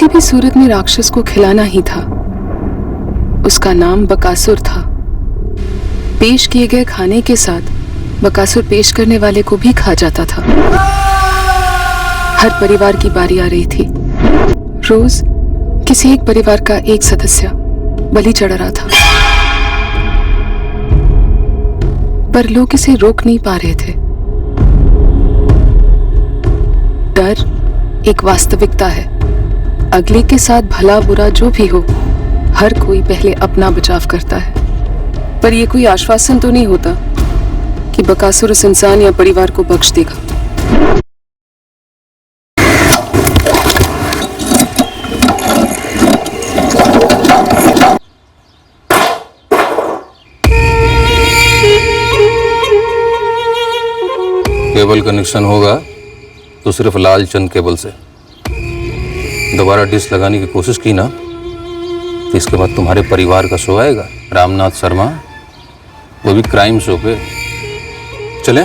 किसी भी सूरत में राक्षस को खिलाना ही था। उसका नाम बकासुर था। पेश किए गए खाने के साथ बकासुर पेश करने वाले को भी खा जाता था। हर परिवार की बारी आ रही थी। रोज किसी एक परिवार का एक सदस्य बलि चढ़ रहा था, पर लोग इसे रोक नहीं पा रहे थे। डर एक वास्तविकता है। अगले के साथ भला बुरा जो भी हो, हर कोई पहले अपना बचाव करता है। पर यह कोई आश्वासन तो नहीं होता कि बकासुर उस इंसान या परिवार को बख्श देगा। केबल कनेक्शन होगा तो सिर्फ लाल चंद केबल से। दोबारा डिश लगाने की कोशिश की ना तो इसके बाद तुम्हारे परिवार का शो आएगा, रामनाथ शर्मा, वो भी क्राइम शो पे। चले?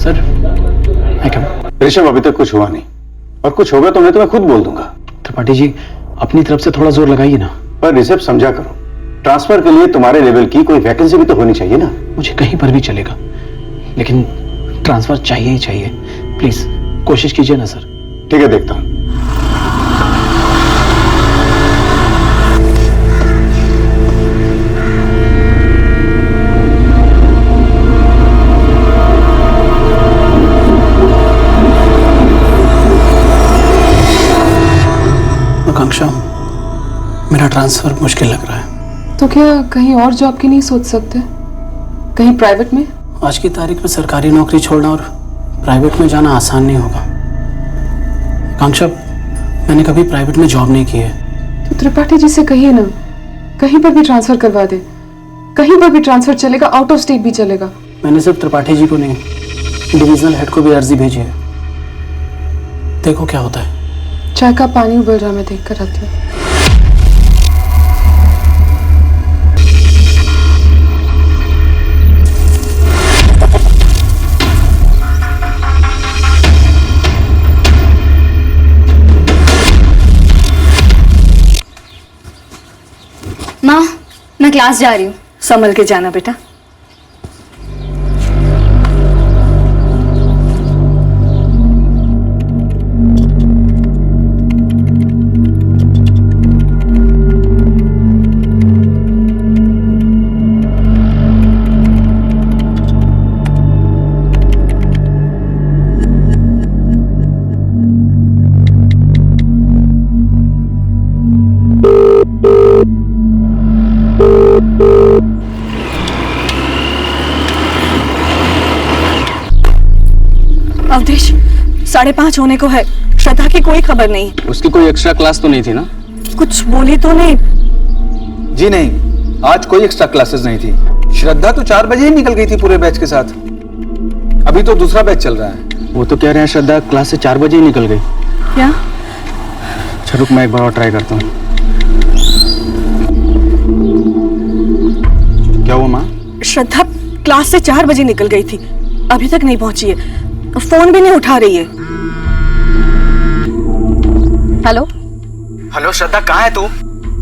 सर, ऋषभ, अभी तक कुछ हुआ नहीं, और कुछ होगा तो मैं तुम्हें खुद बोल दूंगा। त्रिपाठी जी, अपनी तरफ से थोड़ा जोर लगाइए ना। पर ऋषभ, समझा करो, ट्रांसफर के लिए तुम्हारे लेवल की कोई वैकेंसी भी तो होनी चाहिए ना। मुझे कहीं पर भी चलेगा, लेकिन ट्रांसफर चाहिए ही चाहिए। प्लीज कोशिश कीजिए ना सर। ठीक है, देखता हूं। आकांक्षा, मेरा ट्रांसफर मुश्किल लग रहा है। तो क्या कहीं और जॉब की नहीं सोच सकते? कहीं प्राइवेट में? आज की तारीख में सरकारी नौकरी छोड़ना और प्राइवेट में जाना आसान नहीं होगा। आकांक्षा, मैंने कभी प्राइवेट में जॉब नहीं की है। तो त्रिपाठी जी से कहिए ना, कहीं पर भी ट्रांसफर करवा दे। कहीं पर भी ट्रांसफर चलेगा, आउट ऑफ स्टेट भी चलेगा। मैंने सिर्फ त्रिपाठी जी को नहीं, डिविजनल हेड को भी अर्जी भेजी है। देखो क्या होता है। चाय का पानी उबल रहा, मैं देख कर आती हूँ। माँ, मैं क्लास जा रही हूँ। संभल के जाना बेटा। अवधेश, 5:30 होने को है। श्रद्धा की कोई खबर नहीं। उसकी कोई एक्स्ट्रा क्लास तो नहीं थी ना? कुछ बोली तो नहीं? जी नहीं, आज कोई एक्स्ट्रा क्लासेस नहीं थी। श्रद्धा तो 4 बजे ही निकल गई थी पूरे बैच के साथ। अभी तो दूसरा बैच चल रहा है। वो तो कह रहे हैं श्रद्धा क्लास से 4 बजे ही निकल गई। क्या? अच्छा रुक, मैं एक बार और ट्राई करता हूँ। क्या हुआ माँ? श्रद्धा क्लास से 4 बजे निकल गई थी, अभी तक नहीं पहुंची है। फोन भी नहीं उठा रही है। हेलो हेलो श्रद्धा, कहाँ है तू?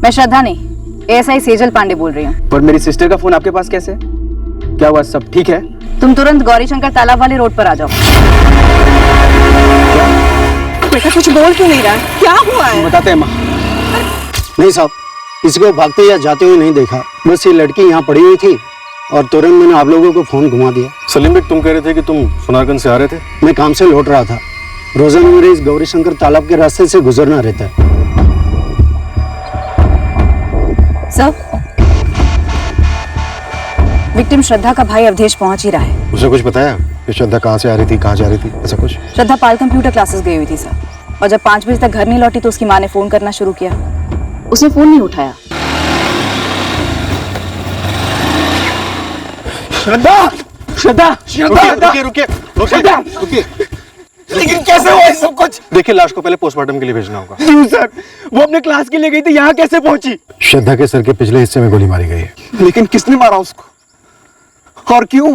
मैं श्रद्धा नहीं, एएसआई सेजल पांडे बोल रही हूँ। पर मेरी सिस्टर का फोन आपके पास कैसे? क्या हुआ, सब ठीक है? तुम तुरंत गौरी शंकर तालाब वाले रोड पर आ जाओ। बेटा कुछ बोल क्यों नहीं रहा? क्या हुआ है? बताते हैं माँ। नहीं साहब, किसी को भागते या जाते हुए नहीं देखा। बस ये लड़की यहाँ पड़ी हुई थी और तुरंत मैंने आप लोगों को फोन घुमा दिया। सलीम भाई, तुम कह रहे थे कि तुम सुनारगंज से आ रहे थे? मैं काम से लौट रहा था। रोजाना मेरे इस गौरी शंकर तालाब के रास्ते से गुजरना रहता है। सर, विक्टिम श्रद्धा का भाई अवधेश पहुंच ही रहा है। उसे कुछ बताया कि श्रद्धा कहाँ से आ रही थी, कहाँ जा रही थी, ऐसा कुछ? श्रद्धा पाल कंप्यूटर क्लासेस गई हुई थी सर, और जब 5 बजे तक घर नहीं लौटी तो उसकी माँ ने फोन करना शुरू किया। उसने फोन नहीं उठाया। श्रद्धा, श्रद्धा, श्रद्धा, रुकिए रुकिए रुकिए रुकिए। लेकिन कैसे हुआ इस सब कुछ? कुछ? देखिए, लाश को पहले पोस्टमार्टम के लिए भेजना होगा। क्यों सर? वो अपने क्लास के लिए गई थी, यहाँ कैसे पहुंची? श्रद्धा के सर के पिछले हिस्से में गोली मारी गई है। लेकिन किसने मारा उसको और क्यों?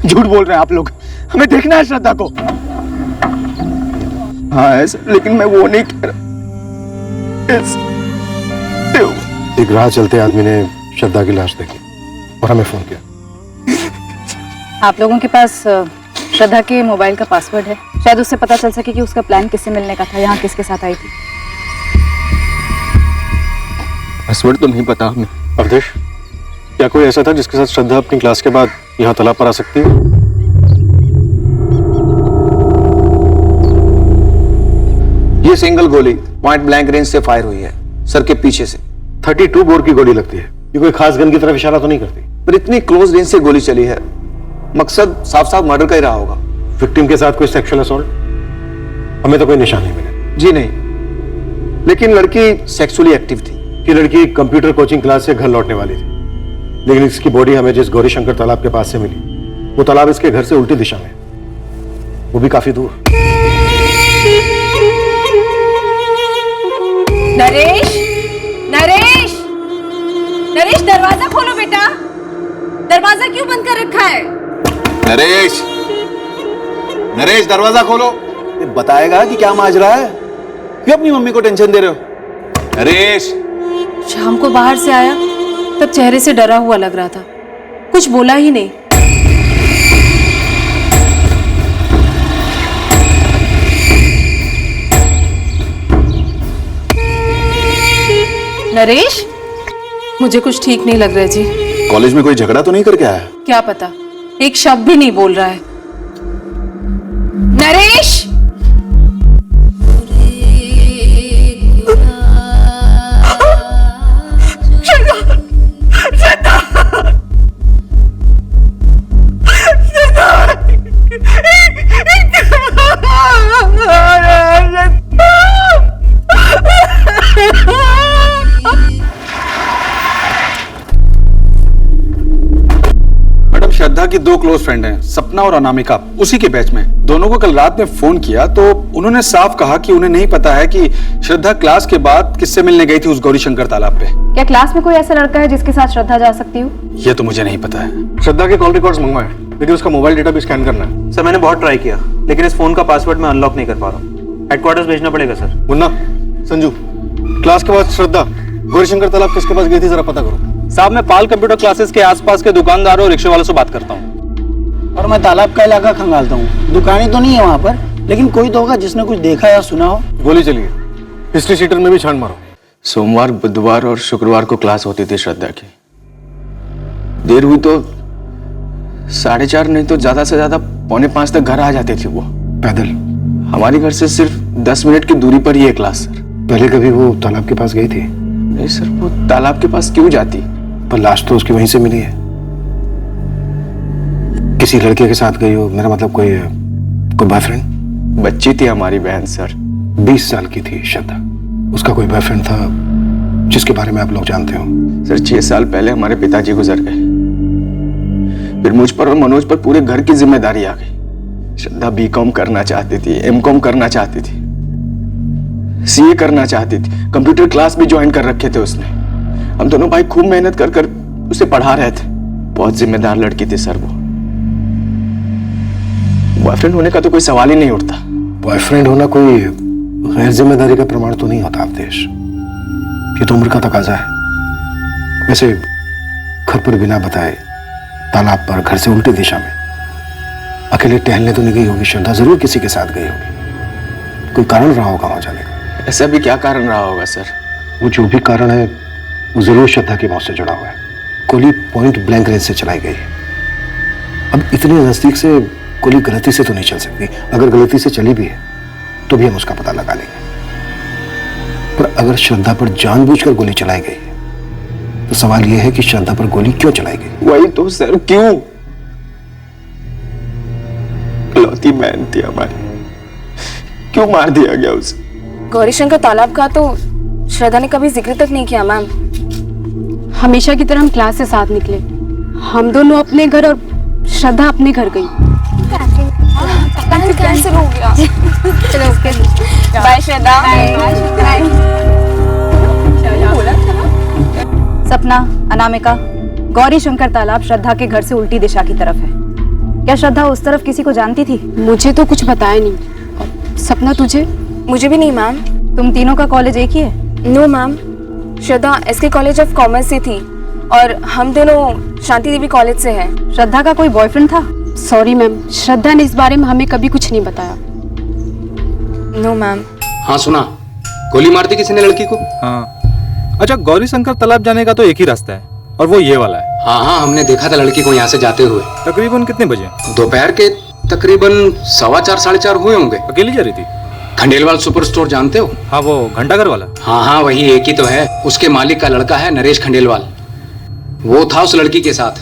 झूठ बोल रहे हैं आप लोग। हमें देखना है श्रद्धा को। हाँ है सर, लेकिन मैं वो नहीं कह रहा। एक राह चलते आदमी ने श्रद्धा की लाश देखी और हमें फोन किया। आप लोगों के पास श्रद्धा के मोबाइल का पासवर्ड है, शायद उससे पता चल सके कि उसका प्लान किससे मिलने का था, यहाँ किसके साथ आई थी। पासवर्ड तो नहीं पता हमें। अवधेश, क्या कोई ऐसा था जिसके साथ श्रद्धा अपनी क्लास के बाद यहाँ तालाब पर आ सकती है? ये सिंगल गोली पॉइंट ब्लैंक रेंज से फायर हुई है, सर के पीछे से। 32 बोर की गोली लगती है। ये कोई खास गन की तरफ इशारा तो नहीं करती? पर इतनी क्लोज रेंज से गोली चली है, मकसद साफ साफ मर्डर का ही रहा होगा। विक्टिम के साथ कोई सेक्सुअल असॉल्ट? हमें तो कोई निशान नहीं मिला। जी नहीं, लेकिन लड़की सेक्सुअली एक्टिव थी। ये लड़की कंप्यूटर कोचिंग क्लास से घर लौटने वाली थी, लेकिन इसकी बॉडी हमें जिस गौरीशंकर तालाब के पास से मिली, वो तालाब इसके घर से उल्टी दिशा में, वो भी काफी दूर। नरेश, नरेश, नरेश, दरवाजा खोलो बेटा। दरवाजा क्यों बंद कर रखा है? नरेश, नरेश, दरवाजा खोलो। ये बताएगा कि क्या माजरा है? क्यों अपनी मम्मी को टेंशन दे रहे हो? नरेश, शाम को बाहर से आया तब चेहरे से डरा हुआ लग रहा था, कुछ बोला ही नहीं। नरेश, मुझे कुछ ठीक नहीं लग रहा है जी। कॉलेज में कोई झगड़ा तो नहीं करके आया? क्या पता, एक शब्द भी नहीं बोल रहा है। नरेश, श्रद्धा की दो क्लोज फ्रेंड हैं, सपना और अनामिका, उसी के बैच में। दोनों को कल रात में फोन किया तो उन्होंने साफ कहा कि उन्हें नहीं पता है कि श्रद्धा क्लास के बाद किससे मिलने गई थी उस गौरीशंकर तालाब पे। क्या क्लास में कोई ऐसा लड़का है जिसके साथ श्रद्धा जा सकती हो? ये तो मुझे नहीं पता है। श्रद्धा के कॉल रिकॉर्ड्स मंगवाए, लेकिन उसका मोबाइल डेटा भी स्कैन करना है। सर मैंने बहुत ट्राई किया, लेकिन इस फोन का पासवर्ड मैं अनलॉक नहीं कर पा रहा हूँ। हेडक्वार्टर्स भेजना पड़ेगा सर। मुन्ना, संजू, क्लास के बाद श्रद्धा गौरीशंकर तालाब किसके पास गई थी, जरा पता करो। साहब, मैं पाल कंप्यूटर क्लासेस के आसपास के दुकानदारों और रिक्शे वालों से बात करता हूँ। और मैं तालाब का इलाका खंगालता हूँ। दुकानें तो नहीं है वहाँ पर, लेकिन कोई तो होगा जिसने कुछ देखा या सुना हो। गोली चलिए, हिस्ट्री शीटर में भी छान मारो। सोमवार, बुधवार और शुक्रवार को क्लास होती थी श्रद्धा की। देर हुई तो 4:30 नहीं तो ज्यादा से ज्यादा 4:45 तक घर आ जाती थी वो पैदल। हमारे घर से सिर्फ 10 मिनट की दूरी पर ही है क्लास सर। पहले कभी वो तालाब के पास गई थी? नहीं सर, वो तालाब के पास क्यों जाती? पर लाश तो उसकी वहीं से मिली है। किसी लड़के के साथ गई हो, मेरा मतलब कोई बॉयफ्रेंड? बच्ची थी हमारी बहन सर, 20 साल की थी श्रद्धा। उसका कोई बॉयफ्रेंड था जिसके बारे में आप लोग जानते हो? सर 6 साल पहले हमारे पिताजी गुजर गए, फिर मुझ पर और मनोज पर पूरे घर की जिम्मेदारी आ गई। श्रद्धा बीकॉम करना चाहती थी, एमकॉम करना चाहती थी, सीए करना चाहती थी, कंप्यूटर क्लास भी ज्वाइन कर रखे थे उसने। हम दोनों भाई खूब मेहनत कर कर उसे पढ़ा रहे थे। बहुत जिम्मेदार लड़की थी सर वो। बॉयफ्रेंड होने का तो कोई सवाल ही नहीं उठता। बॉयफ्रेंड होना कोई गैर जिम्मेदारी का प्रमाण तो नहीं होता अवधेश, ये तो उम्र का तकाजा है। वैसे घर पर बिना बताए तालाब पर घर से उल्टी दिशा में अकेले टहलने तो नहीं गई होगी श्रद्धा, जरूर किसी के साथ गई होगी। कोई कारण रहा होगा वहां जाने का। ऐसा भी क्या कारण रहा होगा सर? वो जो भी कारण है वो जरूर श्रद्धा की मौत से जुड़ा हुआ है। गोली पॉइंट ब्लैंक रेंज से चलाई गई है। अब इतने नजदीक से गोली गलती से तो नहीं चल सकती। अगर गलती से चली भी है तो भी हम उसका पता लगा लेंगे, पर अगर श्रद्धा पर जानबूझकर गोली चलाई गई है तो सवाल यह है कि श्रद्धा पर गोली क्यों चलाई गई? वही तो सर, क्यों? इकलौती बहन थी हमारी, क्यों मार दिया गया उसे? गौरीशंकर तालाब का तो श्रद्धा ने कभी जिक्र तक नहीं किया मैम। हमेशा की तरह हम क्लास से साथ निकले, हम दोनों अपने घर और श्रद्धा अपने घर गई। कैंसिल हो गया। चलो ओके, बाय श्रद्धा। सपना, अनामिका, गौरी शंकर तालाब श्रद्धा के घर से उल्टी दिशा की तरफ है। क्या श्रद्धा उस तरफ किसी को जानती थी? मुझे तो कुछ बताया नहीं। सपना तुझे? मुझे भी नहीं मैम। तुम तीनों का कॉलेज एक ही है? No ma'am, Shraddha SK college of commerce से थी और हम दोनों शांति देवी कॉलेज से हैं। श्रद्धा का कोई बॉयफ्रेंड था? सॉरी मैम, श्रद्धा ने इस बारे में हमें कभी कुछ नहीं बताया। No ma'am. हाँ सुना, गोली मार दी किसी ने लड़की को। हाँ, अच्छा गौरी शंकर तालाब जाने का तो एक ही रास्ता है और वो ये वाला है। हाँ हाँ, हमने देखा था लड़की को यहाँ से जाते हुए। तकरीबन कितने बजे? दोपहर के तकरीबन 4:15 साढ़े 4 हुए होंगे। अकेली जा रही थी? खंडेलवाल सुपर स्टोर जानते हो? हाँ, वो घंटाघर वाला। हाँ हाँ, वही एक ही तो है। उसके मालिक का लड़का है नरेश खंडेलवाल, वो था उस लड़की के साथ।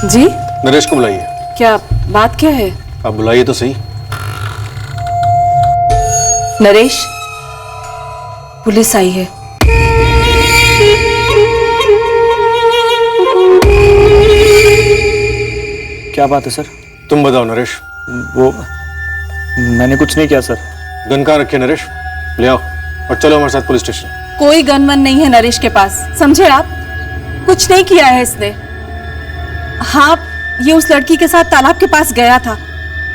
जी? नरेश को बुलाइए। क्या बात क्या है? आप बुलाइए तो सही। नरेश, पुलिस आई है। क्या बात है सर? तुम बताओ नरेश। वो मैंने कुछ नहीं किया सर। गन कहाँ रखे नरेश? ले आओ और चलो हमारे साथ पुलिस स्टेशन। कोई गन वन नहीं है नरेश के पास, समझे आप? कुछ नहीं किया है इसने। हाँ, ये उस लड़की के साथ तालाब के पास गया था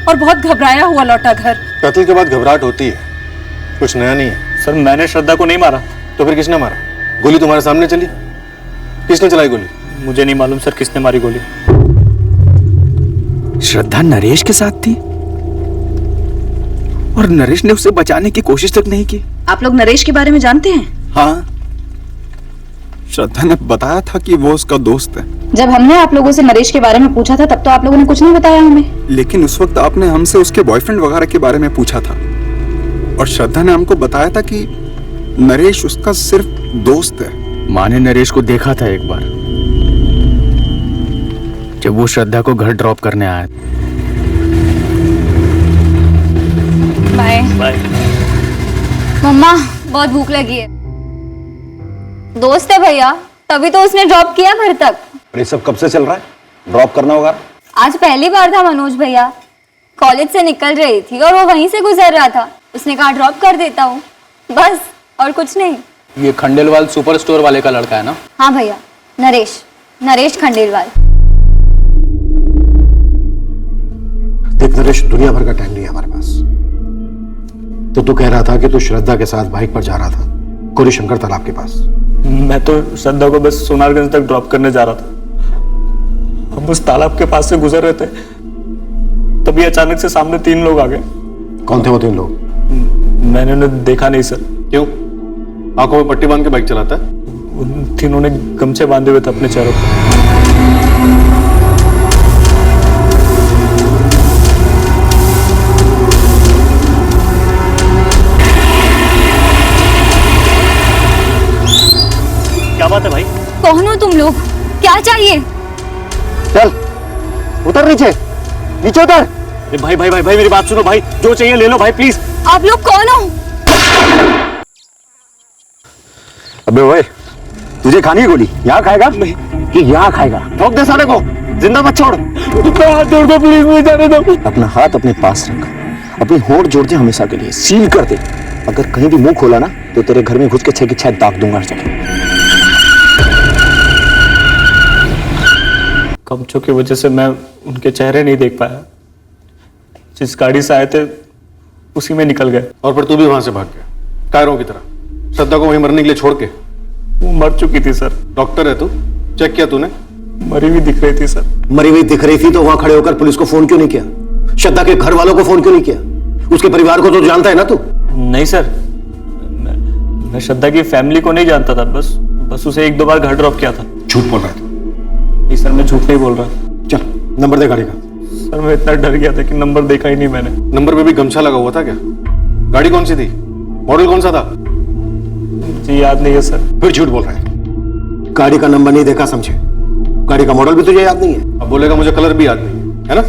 और बहुत घबराया हुआ लौटा घर। कत्ल के बाद घबराहट होती है, कुछ नया नहीं है। सर मैंने श्रद्धा को नहीं मारा। तो फिर किसने मारा? गोली तुम्हारे सामने चली, किसने चलाई गोली? मुझे नहीं मालूम सर किसने मारी गोली। श्रद्धा नरेश के साथ थी और नरेश ने उसे बचाने की कोशिश तक नहीं की। आप लोग नरेश के बारे में जानते हैं? हाँ, श्रद्धा ने बताया था कि वो उसका दोस्त है। जब हमने आप लोगों से नरेश के बारे में पूछा था तब तो आप लोगों ने कुछ नहीं बताया हमें। लेकिन उस वक्त आपने हमसे उसके बॉयफ्रेंड वगैरह के बारे में पूछा था और श्रद्धा ने हमको बताया था कि नरेश उसका सिर्फ दोस्त है। माँ ने नरेश को देखा था एक बार, जब वो श्रद्धा को घर ड्रॉप करने आया। बाय। बाय। मम्मा, बहुत भूख लगी है। दोस्त है भैया, तभी तो उसने ड्रॉप किया घर तक। ये सब कब से चल रहा है? ड्रॉप करना होगा। आज पहली बार था मनोज भैया। कॉलेज से निकल रही थी और वो वहीं से गुजर रहा था। उसने कहा ड्रॉप कर देता हूँ, बस, और कुछ नहीं। ये खंडेलवाल सुपर स्टोर वाले का लड़का है ना? हाँ भैया, नरेश खंडेलवाल। देख नरेश, दुनिया भर का टाइम नहीं है हमारे पास। तो तू कह रहा था कि तू श्रद्धा के साथ बाइक पर जा रहा था गौरी शंकर तालाब के पास। मैं तो श्रद्धा को बस सोनारगंज तक ड्रॉप करने जा रहा था। हम उस तालाब के पास से गुजर रहे थे, तभी अचानक से सामने 3 लोग आ गए। कौन थे वो 3 लोग? मैंने उन्हें देखा नहीं सर। क्यों? आंखों में पट्टी बांध के बाइक चलाता है? उन तीनों ने गमछे बांधे हुए थे अपने चेहरों पर। क्या बात है भाई? कौन हो तुम लोग? क्या चाहिए? चल उतर, नीचे उतर। भाई भाई भाई भाई मेरी बात सुनो भाई, जो चाहिए ले लो भाई प्लीज। आप लोग कौन हो? अबे ओए, तुझे खानी है गोली? यहाँ खाएगा कि यहाँ खाएगा? ठोक दे सारे को, जिंदा मत छोड़। हाथ जोड़ दो प्लीज, मुझे जाने दो। अपना हाथ अपने पास रख, अपनी होंठ जोड़ दे हमेशा के लिए, सील कर दे। अगर कहीं भी मुंह खोला ना तो तेरे घर में घुस के 6 की 6 दाग दूंगा हर जगह। कमचों की वजह से मैं उनके चेहरे नहीं देख पाया। जिस गाड़ी से आए थे उसी में निकल गए। और फिर तू भी वहां से भाग गया कायरों की तरह, श्रद्धा को वहीं मरने के लिए छोड़ के? वो मर चुकी थी सर। डॉक्टर है तू, चेक किया तूने? मरी हुई दिख रही थी सर। मरी हुई दिख रही थी तो वहां खड़े होकर पुलिस को फोन क्यों नहीं किया? श्रद्धा के घर वालों को फोन क्यों नहीं किया? उसके परिवार को तो जानता है ना तू? नहीं सर, मैं श्रद्धा की फैमिली को नहीं जानता था, बस उसे 1-2 बार घर ड्रॉप किया था। झूठ बोल रहा है? नहीं सर, मैं झूठ नहीं बोल रहा। चल नंबर दे गाड़ी का। सर मैं इतना डर गया था कि नंबर देखा ही नहीं मैंने। नंबर पे भी गमछा लगा हुआ था क्या? गाड़ी कौन सी थी? मॉडल कौन सा था? जी याद नहीं है सर। फिर झूठ बोल रहा है। गाड़ी का नंबर नहीं देखा समझे, गाड़ी का मॉडल भी तुझे याद नहीं है। अब बोलेगा मुझे कलर भी याद नहीं है ना?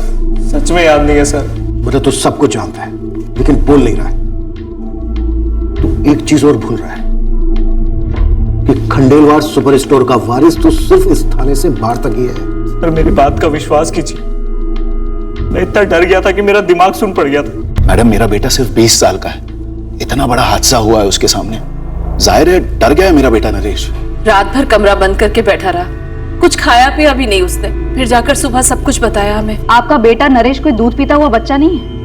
सच में याद नहीं है सर। बेटा तू सब कुछ जानता है, लेकिन बोल नहीं रहा है। तू एक चीज और भूल रहा है कि खंडेलवाल सुपर स्टोर का वारिस तो सिर्फ इस थाने से बाहर तक ही है। सर मेरी बात का विश्वास कीजिए, मैं इतना डर गया था कि मेरा दिमाग सुन पड़ गया था। मैडम मेरा बेटा सिर्फ 20 साल का है, इतना बड़ा हादसा हुआ है उसके सामने, जाहिर है डर गया है मेरा बेटा नरेश। रात भर कमरा बंद करके बैठा रहा, कुछ खाया पिया भी नहीं उसने, फिर जाकर सुबह सब कुछ बताया हमें। आपका बेटा नरेश कोई दूध पीता हुआ बच्चा नहीं है।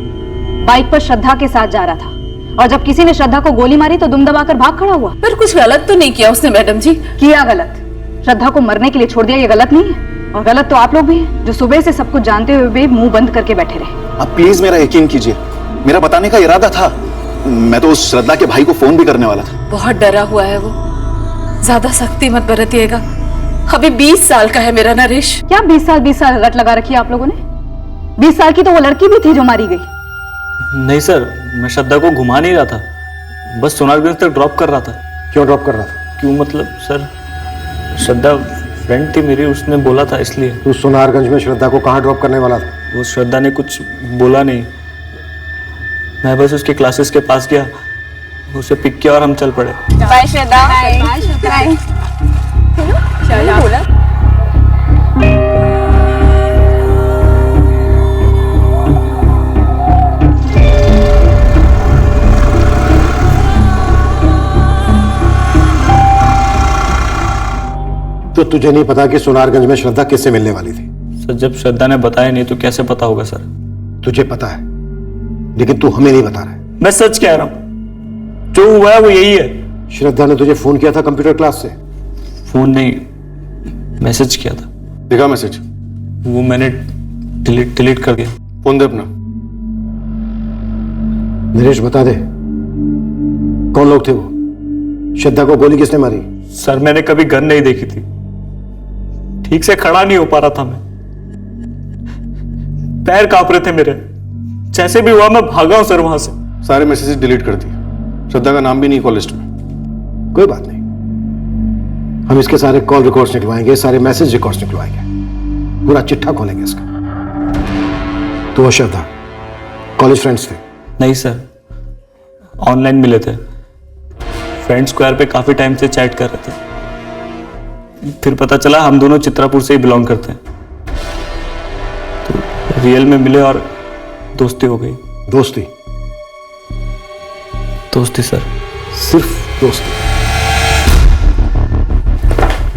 बाइक पर श्रद्धा के साथ जा रहा था और जब किसी ने श्रद्धा को गोली मारी तो दुम दबाकर भाग खड़ा हुआ। पर कुछ गलत तो नहीं किया उसने मैडम जी। किया गलत, श्रद्धा को मरने के लिए छोड़ दिया, ये गलत नहीं है। और गलत तो आप लोग भी हैं, जो सुबह से सब कुछ जानते हुए भी मुंह बंद करके बैठे रहे। आप प्लीज मेरा यकीन कीजिए, मेरा बताने का इरादा था, मैं तो उस श्रद्धा के भाई को फोन भी करने वाला था। बहुत डरा हुआ है वो, ज्यादा सख्ती मत बरतिएगा, अभी 20 साल का है मेरा नरेश। क्या 20 साल रट लगा रखी है आप लोगों ने? 20 साल की तो वो लड़की भी थी जो मारी गई। नहीं सर, मैं श्रद्धा को घुमा नहीं रहा था, बस सोनारगंज तक ड्रॉप कर रहा था। क्यों ड्रॉप कर रहा था? क्यों मतलब सर, श्रद्धा फ्रेंड थी मेरी, उसने बोला था इसलिए। तू सोनारगंज में श्रद्धा को कहाँ ड्रॉप करने वाला था? वो श्रद्धा ने कुछ बोला नहीं, मैं बस उसके क्लासेस के पास गया, उसे पिक किया और हम चल पड़े। बाय श्रद्धा। बाय। क्या बोला? तो तुझे नहीं पता कि सोनारगंज में श्रद्धा किससे मिलने वाली थी? सर जब श्रद्धा ने बताया नहीं तो कैसे पता होगा सर? तुझे पता है, लेकिन तू हमें नहीं बता रहा है। मैं सच कह रहा हूं, जो हुआ है वो यही है। श्रद्धा ने तुझे फोन किया था कंप्यूटर क्लास से? फोन नहीं, मैसेज किया था। दिखा मैसेज। वो मैंने डिलीट कर दिया। फोन दे अपना। नरेश बता दे, कौन लोग थे वो? श्रद्धा को गोली किसने मारी? सर मैंने कभी गन नहीं देखी थी, ठीक से खड़ा नहीं हो पा रहा था मैं, पैर कांप रहे थे मेरे, जैसे भी हुआ मैं भागा हूं सर वहां से। सारे मैसेजेस डिलीट कर दिए, श्रद्धा का नाम भी नहीं कॉल लिस्ट में। कोई बात नहीं, हम इसके सारे कॉल रिकॉर्ड्स निकलवाएंगे, सारे मैसेज रिकॉर्ड्स निकलवाएंगे, पूरा चिट्ठा खोलेंगे इसका। तो वो श्रद्धा कॉलेज फ्रेंड्स थे? नहीं सर, ऑनलाइन मिले थे, फ्रेंड स्क्वायर पे काफी टाइम से चैट कर रहे थे, फिर पता चला हम दोनों चित्रापुर से ही बिलोंग करते हैं, तो रियल में मिले और दोस्ती हो गई। दोस्ती? दोस्ती सर, सिर्फ दोस्ती?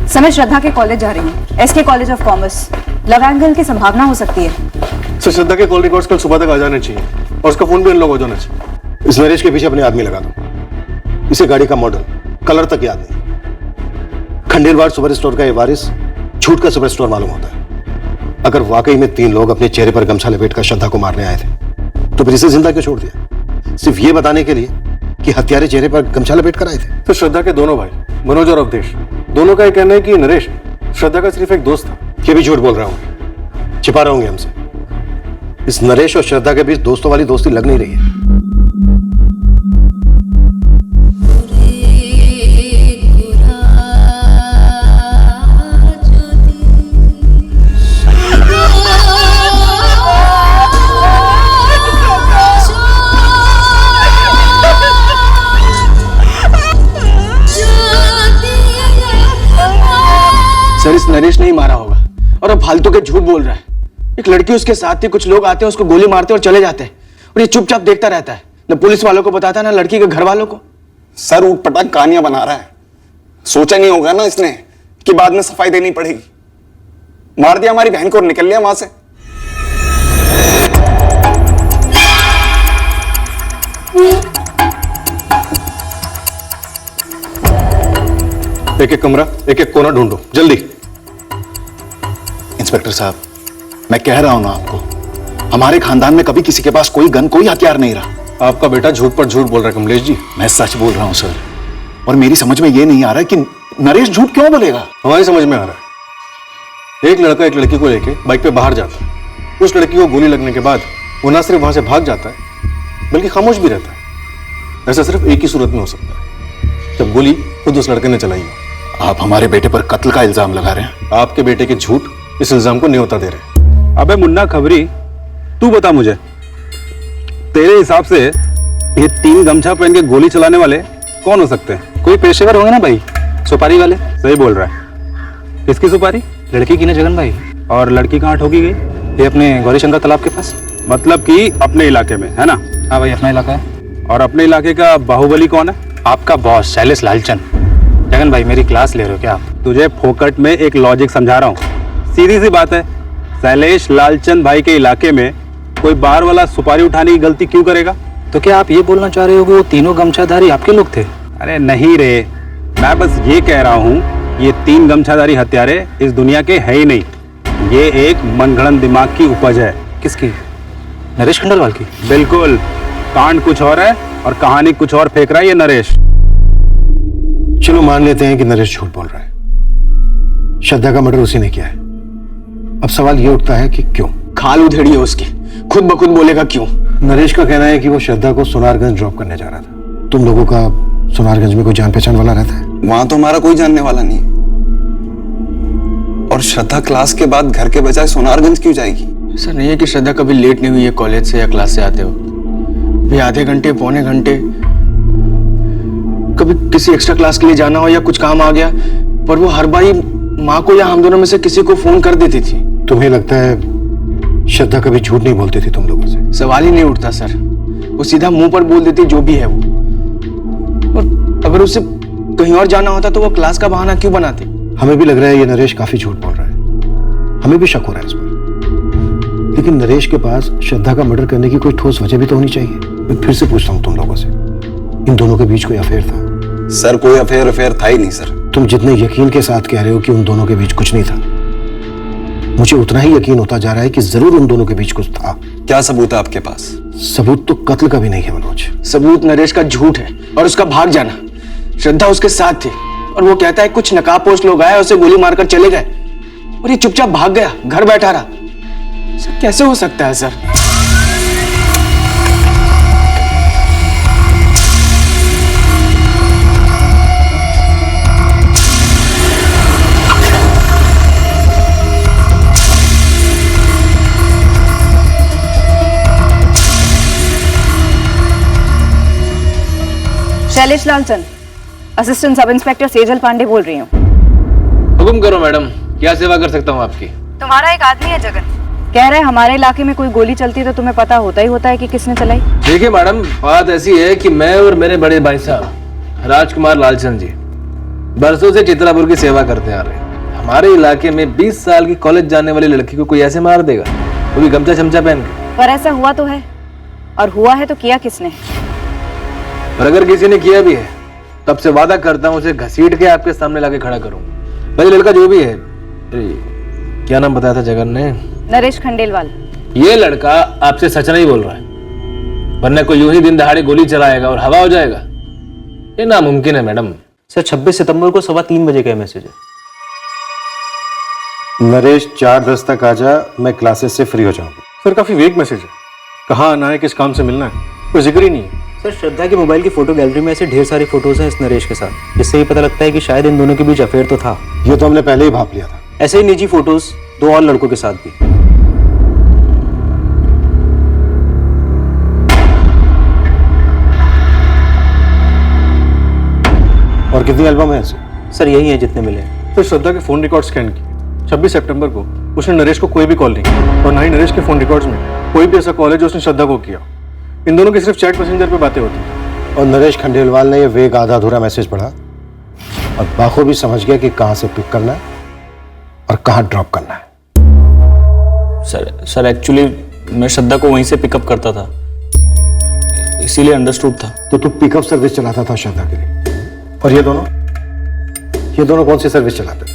समय श्रद्धा के कॉलेज जा रही है, SK college of commerce. Love angle की संभावना हो सकती है। सर श्रद्धा के कॉल रिकॉर्ड्स कल सुबह तक आ जाने चाहिए और उसका फोन भी अनलॉक हो जाना चाहिए। इस नरेश के पीछे अपने आदमी लगा दो, इसे गाड़ी का मॉडल कलर तक याद नहीं। खंडेलवाल सुपर स्टोर का ये वारिस झूठ का सुपर स्टोर मालूम होता है। अगर वाकई में 3 लोग अपने चेहरे पर गमछा लपेटकर श्रद्धा को मारने आए थे तो फिर इसे जिंदा क्यों छोड़ दिया? सिर्फ ये बताने के लिए कि हत्यारे चेहरे पर गमछा लपेट कर आए थे। तो श्रद्धा के दोनों भाई मनोज और अवधेश, दोनों का ये कहना है कि नरेश श्रद्धा का सिर्फ एक दोस्त था। ये भी झूठ बोल रहा हूं, छिपा रहे होंगे हमसे। इस नरेश और श्रद्धा के बीच दोस्तों वाली दोस्ती लग नहीं रही है। सर इस नरेश ने ही मारा होगा और अब फालतू के झूठ बोल रहा है। एक लड़की उसके साथ थी, कुछ लोग आते हैं उसको गोली मारते और चले जाते हैं और ये चुपचाप देखता रहता है, न पुलिस वालों को बताता है न लड़की के घर वालों को। सर ऊट पटांग कहानियां बना रहा है, सोचा नहीं होगा ना इसने कि बाद में सफाई देनी पड़ेगी। मार दिया हमारी बहन को और निकल लिया वहां से। एक एक कमरा, एक एक कोना ढूंढो जल्दी। इंस्पेक्टर साहब, मैं कह रहा हूं ना आपको, हमारे खानदान में कभी किसी के पास कोई गन, कोई हथियार नहीं रहा। आपका बेटा झूठ पर झूठ बोल रहा है कमलेश जी। मैं सच बोल रहा हूं सर, और मेरी समझ में यह नहीं आ रहा कि नरेश झूठ क्यों बोलेगा। हमारी समझ में आ रहा है। एक लड़का एक लड़की को लेके बाइक पे बाहर जाता है, उस लड़की को गोली लगने के बाद वो ना सिर्फ वहां से भाग जाता है बल्कि खामोश भी रहता है। ऐसा सिर्फ एक ही सूरत में हो सकता है, जब गोली खुद उस लड़के ने चलाई हो। आप हमारे बेटे पर कत्ल का इल्जाम लगा रहे हैं। आपके बेटे के झूठ इस इल्जाम को न्योता दे रहे हैं। अबे मुन्ना खबरी, तू बता मुझे, तेरे हिसाब से ये 3 गमछा पहन के गोली चलाने वाले कौन हो सकते हैं? कोई पेशेवर होंगे ना भाई, सुपारी वाले। सही बोल रहा है। किसकी सुपारी? लड़की की ना जगन भाई। और लड़की कहाँ ठोकी गई? ये अपने गौरीशंकर तालाब के पास। मतलब कि अपने इलाके में, है ना? हाँ भाई, अपना इलाका है। और अपने इलाके का बाहुबली कौन है? आपका बॉस शैलेश लालचंद। जगन भाई, मेरी क्लास ले रहे हो क्या आप? तुझे फोकट में एक लॉजिक समझा रहा हूँ। सीधी सी बात है, शैलेश लालचंद भाई के इलाके में कोई बाहर वाला सुपारी उठाने की गलती क्यों करेगा? तो क्या आप ये बोलना चाह रहे हो कि वो तीनों गमछाधारी आपके लोग थे? अरे नहीं रे, मैं बस ये कह रहा हूँ, ये 3 गमछाधारी हत्यारे इस दुनिया के है ही नहीं। ये एक मनगढ़ंत दिमाग की उपज है। किसकी? नरेश खंडेलवाल की? बिल्कुल। कांड कुछ और है और कहानी कुछ और फेंक रहा है ये नरेश। चलो मान लेते हैं कि नरेश झूठ बोल रहा है, श्रद्धा का मर्डर उसी ने किया है। अब सवाल ये उठता है कि क्यों? खाल उधेड़ी है उसकी, खुद ब खुद बोलेगा क्यों। नरेश का कहना है कि वो श्रद्धा को सोनारगंज ड्रॉप करने जा रहा था। तुम लोगों का सोनारगंज में कोई जान पहचान वाला रहता है? वहां तो हमारा कोई जानने वाला नहीं। और श्रद्धा क्लास के बाद घर के बजाय सोनारगंज क्यों जाएगी? ऐसा नहीं है कि श्रद्धा कभी लेट नहीं हुई है कॉलेज से या क्लास से आते हो। भी आधे घंटे पौने घंटे कभी किसी एक्स्ट्रा क्लास के लिए जाना हो या कुछ काम आ गया, पर वो हर बार माँ को या हम दोनों में से किसी को फोन कर देती थी। तुम्हें लगता है श्रद्धा कभी झूठ नहीं बोलती थी तुम लोगों से? सवाल ही नहीं उठता सर, वो सीधा मुंह पर बोल देती जो भी है वो। और अगर उसे कहीं और जाना होता तो वो क्लास का बहाना क्यों बनाती? हमें भी लग रहा है ये नरेश काफी झूठ बोल रहा है, हमें भी शक हो रहा है इस पर। लेकिन नरेश के पास श्रद्धा का मर्डर करने की कोई ठोस वजह भी तो होनी चाहिए। मैं फिर से पूछता हूँ तुम लोगों से, इन दोनों के बीच कोई अफेयर था? सर कोई अफेयर था ही नहीं सर। तुम जितने यकीन के साथ कह रहे हो कि उन दोनों के बीच कुछ नहीं था, मुझे उतना ही यकीन होता जा रहा है कि जरूर उन दोनों के बीच कुछ था। क्या सबूत है आपके पास? सबूत तो कत्ल का भी नहीं है मनोज। सबूत नरेश का झूठ है और उसका भाग जाना। श्रद्धा उसके साथ थी और वो कहता है कुछ नकाबपोश लोग आए, उसे गोली मारकर चले गए और ये चुपचाप भाग गया, घर बैठा रहा। सर कैसे हो सकता है sir? Shailesh Lalchand, assistant sub inspector Sejal Pandey बोल रही हूँ। हुक्म करो मैडम, क्या सेवा कर सकता हूँ आपकी? तुम्हारा एक आदमी है जगन, कह रहे हमारे इलाके में कोई गोली चलती है तो तुम्हें पता होता ही होता है कि किसने चलाई। देखिए मैडम, बात ऐसी है कि मैं और मेरे बड़े भाई साहब राजकुमार लालचंद जी बरसों से चित्रापुर की सेवा करते आ रहे हैं। हमारे इलाके में 20 साल की कॉलेज जाने वाली लड़की को कोई ऐसे मार देगा, वो भी गमछा चमचा पहन के? पर ऐसा हुआ तो है, और हुआ है तो किया किसने? और अगर किसी ने किया भी है, तब से वादा करता हूँ उसे घसीट के आपके सामने लाके खड़ा करूँ। भाई लड़का जो भी है, क्या नाम बताया था जगन ने? नरेश खंडेलवाल। ये लड़का आपसे सच नहीं बोल रहा है, वरना कोई यूं ही दिन दहाड़े गोली चलाएगा और हवा हो जाएगा? ये नामुमकिन है मैडम। सर 26 सितंबर को 3:15 बजे का मैसेज है। नरेश 4:10 तक आ जा, मैं क्लासेस से फ्री हो जाऊंगा। सर काफी वेग मैसेज है, कहाँ आना है, किस काम से मिलना है, कोई जिक्र ही नहीं है। सर श्रद्धा के मोबाइल की फोटो गैलरी में ऐसे ढेर सारी फोटोज हैं इस नरेश के साथ, जिससे ये पता लगता है कि शायद इन दोनों के बीच अफेयर तो था। ये तो हमने पहले ही भाप लिया था। ऐसे ही निजी फोटोज 2 और लड़कों के साथ भी। और कितनी एल्बम है ऐसे? सर यही है जितने मिले। सर श्रद्धा के फोन रिकॉर्ड स्कैन किए, 26 सितंबर को उसने नरेश को कोई भी कॉल नहीं किया और ना ही नरेश के फोन रिकॉर्ड्स में कोई भी ऐसा कॉल है जो उसने श्रद्धा को किया। इन दोनों की सिर्फ चैट मैसेंजर पे बातें होती हैं। और नरेश खंडेलवाल ने ये वेग आधा अधूरा मैसेज पढ़ा और बाखूबी समझ गया कि कहां से पिक करना है और कहां ड्रॉप करना है। सर एक्चुअली मैं श्रद्धा को वहीं से पिकअप करता था, इसीलिए अंडरस्टूड था। तो तू पिकअप सर्विस चलाता था श्रद्धा के लिए, और ये दोनों कौन सी सर्विस चलाते थे?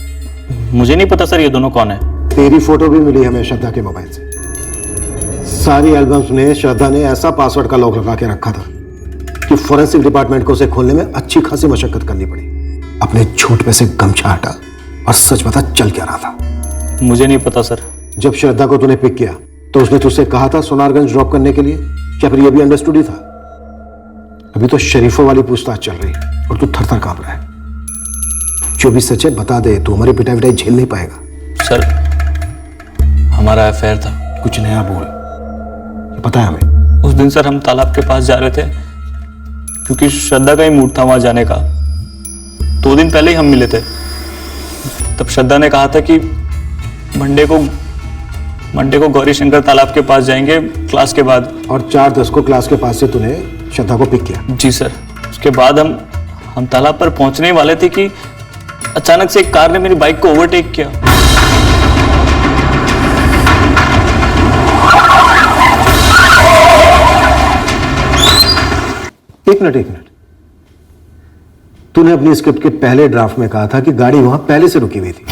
मुझे नहीं पता सर ये दोनों कौन है। तेरी फोटो भी मिली हमें श्रद्धा के मोबाइल से। सारी एल्बम्स में श्रद्धा ने ऐसा पासवर्ड का लॉक लगा के रखा था कि फोरेंसिक डिपार्टमेंट को उसे खोलने में अच्छी खासी मशक्कत करनी पड़ी। अपने झूठ पे से गमछा हटा और सच बता चल क्या रहा था। मुझे नहीं पता सर। जब श्रद्धा को तूने पिक किया तो उसने तुझसे कहा था सोनारगंज ड्रॉप करने के लिए, क्या फिर ये भी अंडरस्टूड ही था? अभी तो शरीफों वाली पूछताछ चल रही है और तू थर-थर कांप रहा है। जो भी सच है बता दे, तू हमारी पिटाई विटाई झेल नहीं पाएगा। सर हमारा अफेयर था। कुछ नया बोल, ये पता है हमें। उस दिन सर हम तालाब के पास जा रहे थे, क्योंकि श्रद्धा का ही मूड था वहां जाने का। 2 दिन पहले ही हम मिले थे। तब श्रद्धा ने कहा था कि मंडे को गौरी शंकर तालाब के पास जाएंगे क्लास के बाद। और 4:10 को क्लास के पास से तूने श्रद्धा को पिक किया? जी सर। उसके बाद हम तालाब पर पहुंचने वाले थे कि अचानक से एक कार ने मेरी बाइक को ओवरटेक किया। एक मिनट, तूने अपनी स्क्रिप्ट के पहले ड्राफ्ट में कहा था कि गाड़ी वहां पहले से रुकी हुई थी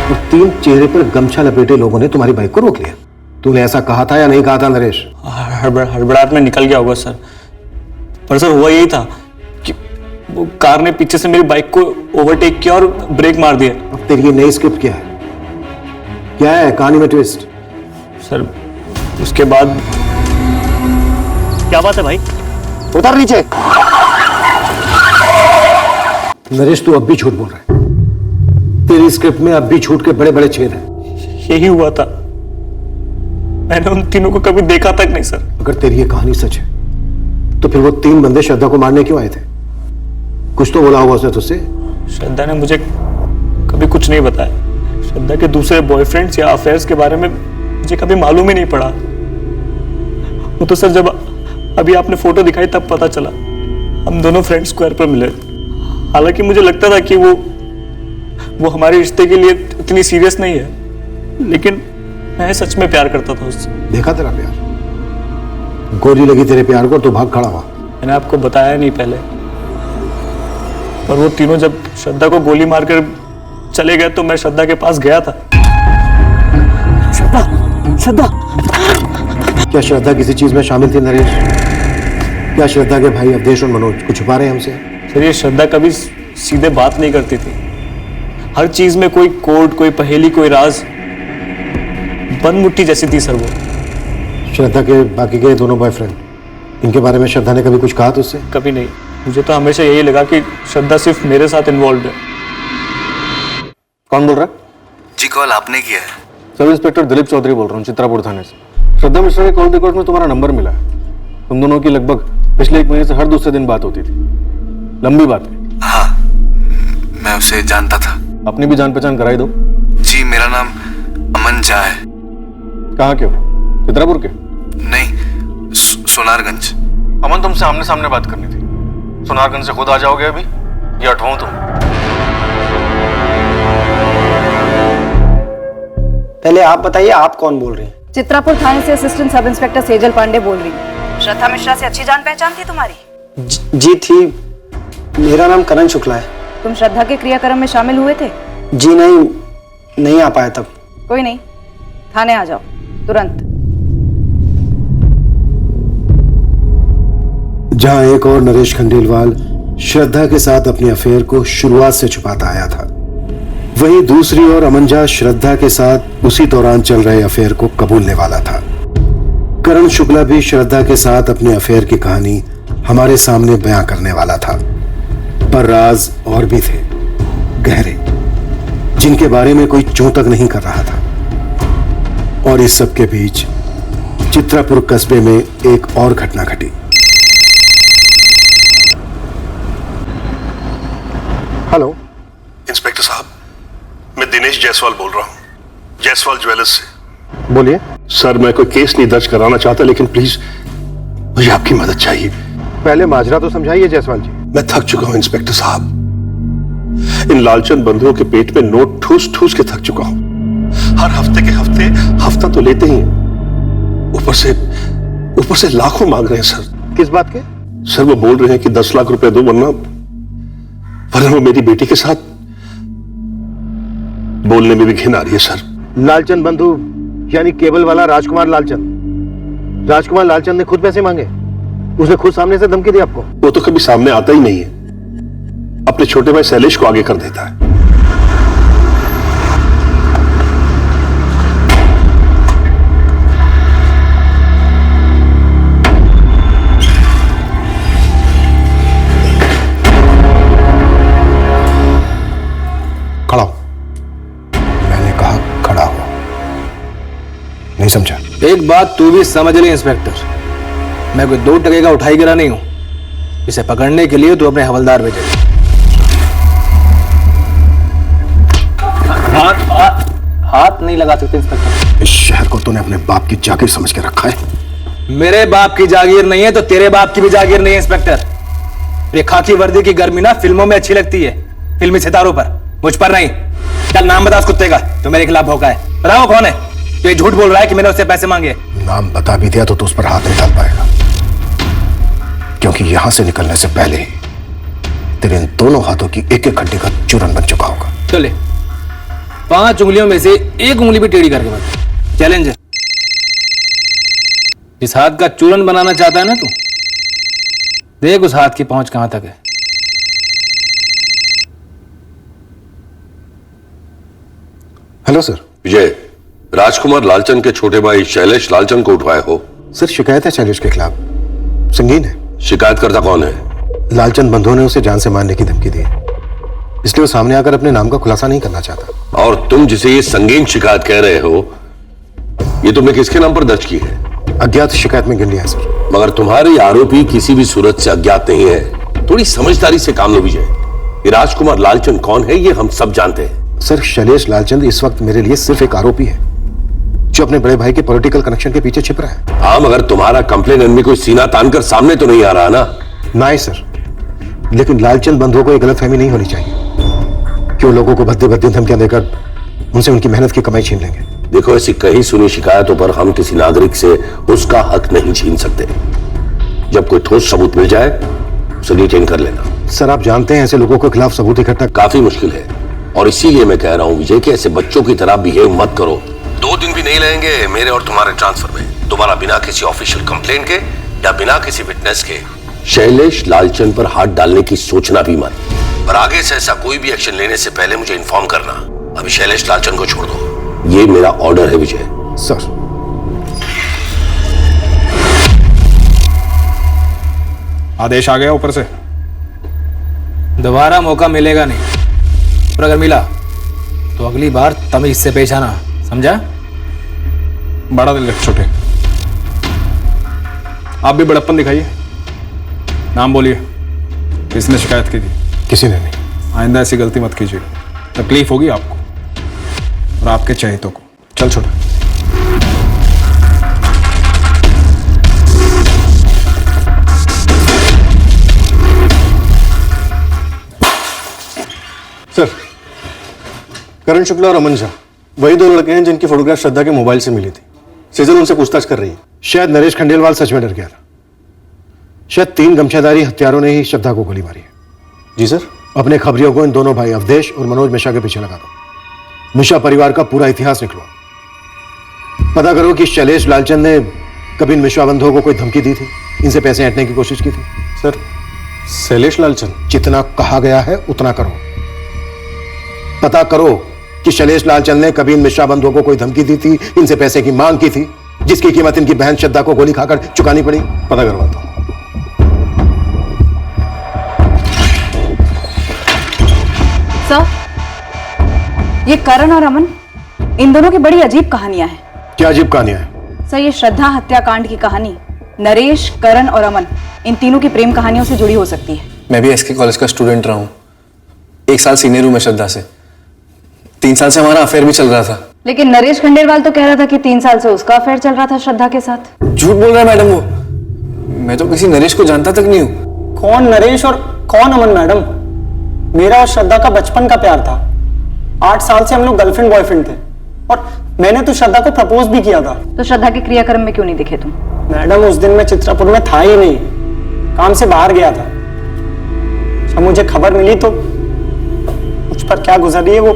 और 3 चेहरे पर गमछा लपेटे लोगों ने तुम्हारी बाइक को रोक लिया। तूने ऐसा कहा था या नहीं कहा था नरेश? हड़बड़ाहट में निकल गया होगा सर। पर सर हुआ यही था कि वो कार ने पीछे से मेरी बाइक को ओवरटेक किया और ब्रेक मार दिया। अब तेरी ये नई स्क्रिप्ट क्या है? क्या है कहानी में ट्विस्ट? सर उसके बाद क्या बात है भाई? उतर नीचे। नरेश तू अब भी झूठ बोल रहा है। तेरी स्क्रिप्ट में अब भी झूठ के बड़े बड़े छेद हैं। यही हुआ था। मैंने उन तीनों को कभी देखा तक नहीं सर। अगर तेरी ये कहानी सच है तो फिर वो 3 बंदे श्रद्धा को मारने क्यों आए थे? कुछ तो बोला होगा उसने तुझसे? श्रद्धा ने मुझे कभी कुछ नहीं बताया। श्रद्धा के दूसरे बॉयफ्रेंड्स या अफेयर्स के बारे में मुझे कभी मालूम ही नहीं पड़ा। वो तो सर जब अभी आपने फोटो दिखाई तब पता चला। हम दोनों फ्रेंड स्क्वायर पर मिले। हालांकि मुझे लगता था कि वो हमारे रिश्ते के लिए इतनी सीरियस नहीं है, लेकिन मैं सच में प्यार करता था उससे। देखा तेरा प्यार, गोली लगी तेरे प्यार को तो भाग खड़ा हुआ। मैंने आपको बताया नहीं पहले, पर वो तीनों जब श्रद्धा को गोली मारकर चले गए तो मैं श्रद्धा के पास गया था। श्रद्धा क्या श्रद्धा किसी चीज में शामिल थी नरेश? क्या श्रद्धा के भाई अवधेश और मनोज कुछ छुपा रहे हैं हमसे? सर ये श्रद्धा कभी सीधे बात नहीं करती थी। हर चीज में कोई कोड, कोई पहेली, कोई राज। बंद मुट्ठी जैसी थी सर वो। श्रद्धा के बाकी के 2 बॉयफ्रेंड, इनके बारे में श्रद्धा ने कभी कुछ कहा तुझसे? कभी नहीं। मुझे तो हमेशा यही लगा कि श्रद्धा सिर्फ मेरे साथ इन्वॉल्व है। कौन बोल रहा है? जी कॉल आपने किया है। सब इंस्पेक्टर दिलीप चौधरी बोल रहा हूँ, चित्रापुर थाने से। श्रद्धा मिश्रा के कॉल रिकॉर्ड में तुम्हारा नंबर मिला है। तुम दोनों की लगभग पिछले 1 महीने से हर दूसरे दिन बात होती थी। लंबी बात है। हाँ, मैं उसे जानता था। अपनी भी जान पहचान कराई दो। जी मेरा नाम अमन झा है। कहाँ के हो? चित्रापुर के? नहीं, सोनारगंज। अमन तुमसे आमने सामने बात करनी थी। सोनारगंज से खुद आ जाओगे अभी या उठवाऊं तुम? पहले आप बताइए, आप कौन बोल रही हैं? चित्रापुर थाने से assistant sub inspector Sejal Pandey बोल रही हूँ। श्रद्धा मिश्रा से अच्छी जान पहचान थी तुम्हारी? जी थी। मेरा नाम करण शुक्ला है। तुम श्रद्धा के क्रियाक्रम में शामिल हुए थे? जी नहीं आ पाया तब। कोई नहीं, थाने आ जाओ तुरंत। जहां एक और नरेश खंडेलवाल श्रद्धा के साथ अपने अफेयर को शुरुआत से छुपाता आया था, वहीं दूसरी ओर अमन झा श्रद्धा के साथ उसी दौरान चल रहे अफेयर को कबूलने वाला था। करण शुक्ला भी श्रद्धा के साथ अपने अफेयर की कहानी हमारे सामने बयां करने वाला था। पर राज और भी थे, गहरे, जिनके बारे में कोई चूं तक नहीं कर रहा था। और इस सब के बीच चित्रापुर कस्बे में एक और घटना घटी। हेलो इंस्पेक्टर साहब, मैं दिनेश जायसवाल बोल रहा हूँ, जायसवाल ज्वेलर्स से। बोलिए। सर मैं कोई केस नहीं दर्ज कराना चाहता, लेकिन प्लीज मुझे आपकी मदद चाहिए। पहले माजरा तो समझाइए जायसवाल जी। मैं थक चुका हूं इंस्पेक्टर साहब। इन लालचंद बंधुओं के पेट में नोट ठूस ठूस के थक चुका हूं। हर हफ्ते के हफ्ते हफ्ता तो लेते ही हैं, ऊपर से लाखों मांग रहे हैं सर। किस बात के? सर वो बोल रहे हैं कि 10 लाख रुपए दो, वरना वो मेरी बेटी के साथ। बोलने में भी घिन आ रही है सर। लालचंद बंधु यानी केबल वाला राजकुमार लालचंद। राजकुमार लालचंद ने खुद पैसे मांगे? उसने खुद सामने से धमकी दी आपको? वो तो कभी सामने आता ही नहीं है, अपने छोटे भाई शैलेश को आगे कर देता है। खड़ा हो। मैंने कहा खड़ा हो, नहीं समझा? एक बात तू भी समझ ले इंस्पेक्टर, मैं कोई 2 टके का उठाई गिरा नहीं हूं। इसे पकड़ने के लिए तू अपने हवलदार भेजे। हाथ नहीं लगा सकते इंस्पेक्टर। इस शहर को तूने अपने बाप की जागीर समझ के रखा है। मेरे बाप की जागीर नहीं है तो तेरे बाप की भी जागीर नहीं है इंस्पेक्टर। ये खाकी वर्दी की गर्मी ना फिल्मों में अच्छी लगती है, फिल्मी सितारों पर, मुझ पर नहीं। चल नाम बता उस कुत्ते का तो मेरे खिलाफ भौंका है। बताओ कौन है? तो ये झूठ बोल रहा है कि मैंने उससे पैसे मांगे। नाम बता भी दिया तो तू उस पर हाथ नहीं डाल पाएगा, क्योंकि यहां से निकलने से पहले ही तेरे इन दोनों हाथों की एक एक हड्डी का चूरन बन चुका होगा। चले 5 उंगलियों में से एक उंगली भी टेढ़ी करके बता। चैलेंज है। इस हाथ का चूरन बनाना चाहता है ना तू? देख उस हाथ की पहुंच कहां तक है। Hello sir. विजय, राजकुमार लालचंद के छोटे भाई शैलेश लालचंद को उठवाए हो? सर शिकायत है शैलेश के खिलाफ, संगीन है। शिकायतकर्ता कौन है? लालचंद बंधुओं ने उसे जान से मारने की धमकी दी, इसलिए वो सामने आकर अपने नाम का खुलासा नहीं करना चाहता। और तुम जिसे ये संगीन शिकायत कह रहे हो, ये तुमने किसके नाम पर दर्ज की है? अज्ञात शिकायत में गिन लिया है सर। मगर तुम्हारे आरोपी किसी भी सूरत से अज्ञात नहीं है। थोड़ी समझदारी से काम लो विजय। ये राजकुमार लालचंद कौन है ये हम सब जानते हैं। सर शैलेश लालचंद इस वक्त मेरे लिए सिर्फ एक आरोपी है जो अपने बड़े भाई के पॉलिटिकल कनेक्शन के पीछे छिप रहा है। हाँ, मगर तुम्हारा कंप्लेन में कोई सीना तानकर सामने तो नहीं आ रहा ना? नहीं सर, लेकिन लालचंद बंधुओं को एक गलतफहमी नहीं होनी चाहिए कि वो लोगों को भद्दे भद्दे धमकियां देकर उनसे उनकी मेहनत की कमाई छीन लेंगे। देखो, ऐसी कहीं सुनी शिकायतों पर हम किसी नागरिक से उसका हक नहीं छीन सकते। जब कोई ठोस सबूत मिल जाए उसे डिटेन कर लेना। सर आप जानते हैं ऐसे लोगों के खिलाफ सबूत इकट्ठा काफी मुश्किल है, और इसीलिए मैं कह रहा हूं विजय कि ऐसे बच्चों की तरह बिहेव मत करो। 2 दिन भी नहीं लगेंगे मेरे और तुम्हारे ट्रांसफर में। दोबारा बिना किसी ऑफिशियल कंप्लेन के या बिना किसी विटनेस के शैलेश लालचंद पर हाथ डालने की सोचना भी मत। पर आगे से ऐसा कोई भी एक्शन लेने से पहले मुझे इन्फॉर्म करना। अभी शैलेश लालचंद को छोड़ दो, ये मेरा ऑर्डर है विजय। सर। आदेश आ गया ऊपर से। दोबारा मौका मिलेगा नहीं, और अगर मिला तो अगली बार तमीज से पेश आना, समझा? बड़ा दिल रख छोटे। आप भी बड़प्पन दिखाइए। नाम बोलिए, किसने शिकायत की थी? किसी ने नहीं। आइंदा ऐसी गलती मत कीजिएगा, तकलीफ होगी आपको और आपके चहेतों को। चल छोटे। सर, करण शुक्ला और अमन झा वही 2 लड़के हैं जिनकी फोटोग्राफ श्रद्धा के मोबाइल से मिली थी। सीजन उनसे पूछताछ कर रही है। शायद नरेश खंडेलवाल सच में डर गया था। शायद 3 गमछाधारी हत्यारों ने ही श्रद्धा को गोली मारी है। जी सर। अपने खबरियों को इन दोनों भाई अवधेश और मनोज मिश्रा के पीछे लगा दो। मिश्रा परिवार का पूरा इतिहास निकलो। पता करो कि शैलेश लालचंद ने कभी इन मिश्रा बंधुओं को कोई धमकी दी थी, इनसे पैसे ऐंठने की कोशिश की थी। सर, शैलेश लालचंद जितना कहा गया है उतना करो। पता करो कि शैलेश लालचंद ने कभी इन मिश्रा बंधुओं को कोई धमकी दी थी, इनसे पैसे की मांग की थी, जिसकी कीमत इनकी बहन श्रद्धा को गोली खाकर चुकानी पड़ी। पता करवाता हूं। सर, ये करण और अमन, इन दोनों की बड़ी अजीब कहानियां हैं। क्या अजीब कहानियां हैं? सर, ये श्रद्धा हत्याकांड की कहानी नरेश, करण और अमन, इन तीनों की प्रेम कहानियों से जुड़ी हो सकती है। मैं भी एसके कॉलेज का स्टूडेंट रहा हूँ। 1 साल सीनियर हूँ मैं श्रद्धा से। 3 साल से हमारा अफेयर भी चल रहा था। लेकिन नरेश खंडेलवाल तो कह रहा था कि 3 साल से उसका अफेयर चल रहा था श्रद्धा के साथ। झूठ बोल रहा है मैडम वो। मैं तो किसी नरेश को जानता तक नहीं हूँ। कौन नरेश और कौन अमन मैडम? मेरा और श्रद्धा का बचपन का प्यार था। 8 साल से हम लोग गर्लफ्रेंड बॉयफ्रेंड थे, और मैंने तो श्रद्धा को प्रपोज भी किया था। तो श्रद्धा के क्रियाक्रम में क्यों नहीं दिखे तुम? मैडम उस दिन मैं चित्रापुर में था ही नहीं, काम से बाहर गया था। जब मुझे खबर मिली तो मुझ पर क्या गुजरी है वो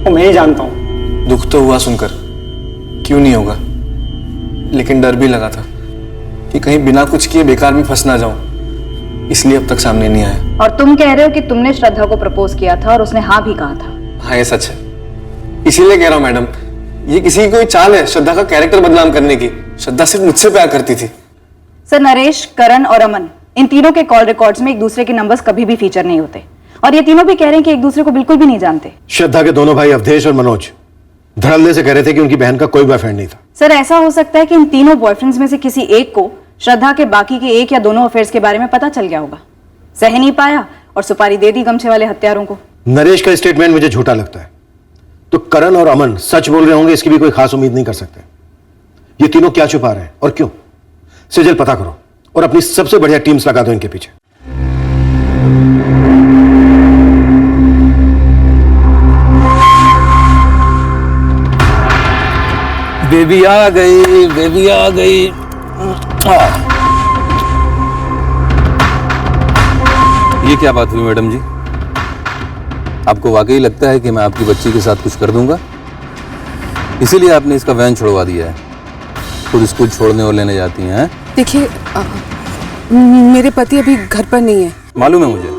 मैं ही जानता हूँ। दुख तो हुआ सुनकर, क्यों नहीं होगा, लेकिन डर भी लगा था कि कहीं बिना कुछ किए बेकार में फंस ना जाऊं, इसलिए अब तक सामने नहीं आया। और तुम कह रहे हो कि तुमने श्रद्धा को प्रपोज किया था और उसने हाँ भी कहा था। हाँ, ये सच है। इसीलिए कह रहा हूँ मैडम, ये किसी की कोई चाल है श्रद्धा का कैरेक्टर बदनाम करने की। श्रद्धा सिर्फ मुझसे प्यार करती थी। सर, नरेश, करण और अमन, इन तीनों के कॉल रिकॉर्ड्स में एक दूसरे के नंबर्स कभी भी फीचर नहीं होते, और ये तीनों भी कह रहे हैं कि एक दूसरे को बिल्कुल भी नहीं जानते। श्रद्धा के दोनों भाई अवधेश और मनोज धड़ल्ले से कह रहे थे कि उनकी बहन का कोई बॉयफ्रेंड नहीं था। सर, ऐसा हो सकता है कि इन तीनों बॉयफ्रेंड्स में से किसी एक को श्रद्धा के बाकी के एक या दोनों अफेयर्स के बारे में पता चल गया होगा, सह नहीं पाया और सुपारी दे दी गमछे वाले हत्यारों को। नरेश का स्टेटमेंट मुझे झूठा लगता है, तो करण और अमन सच बोल रहे होंगे इसकी भी कोई खास उम्मीद नहीं कर सकते। ये तीनों क्या छुपा रहे हैं और क्यों? सेजल पता करो और अपनी सबसे बढ़िया टीम्स लगा दो इनके पीछे। बेबी आ गई, बेबी आ गई। ये क्या बात हुई मैडम जी? आपको वाकई लगता है कि मैं आपकी बच्ची के साथ कुछ कर दूंगा? इसीलिए आपने इसका वैन छुड़वा दिया है, खुद स्कूल छोड़ने और लेने जाती हैं? देखिए, मेरे पति अभी घर पर नहीं है। मालूम है मुझे,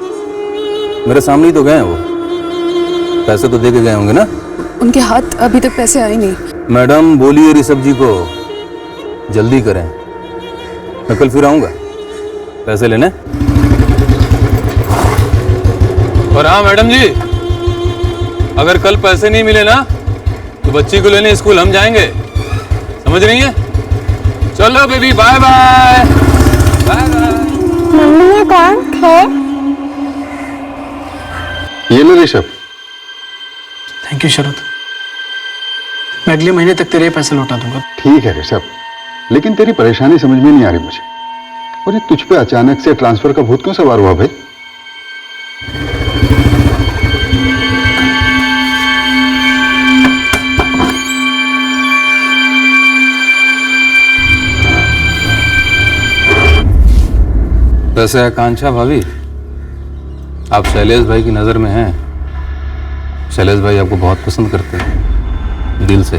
मेरे सामने ही तो गए हैं वो। पैसे तो दे के गए होंगे ना? उनके हाथ अभी तक पैसे आए नहीं। मैडम बोलिए ऋषभ जी को जल्दी करें, मैं कल फिर आऊंगा पैसे लेने। और हाँ मैडम जी, अगर कल पैसे नहीं मिले ना तो बच्ची को लेने स्कूल हम जाएंगे, समझ रही हैं? चलो baby, bye bye. Bye bye. Mummy ये कौन है? ये लो ऋषभ। थैंक यू शरद, मैं अगले महीने तक तेरे पैसे लौटा दूंगा। ठीक है ऋषभ, लेकिन तेरी परेशानी समझ में नहीं आ रही मुझे। और ये तुझ पे अचानक से ट्रांसफर का भूत क्यों सवार हुआ भाई? वैसे आकांक्षा भाभी, आप शैलेश भाई की नजर में हैं। शैलेश भाई आपको बहुत पसंद करते हैं, दिल से।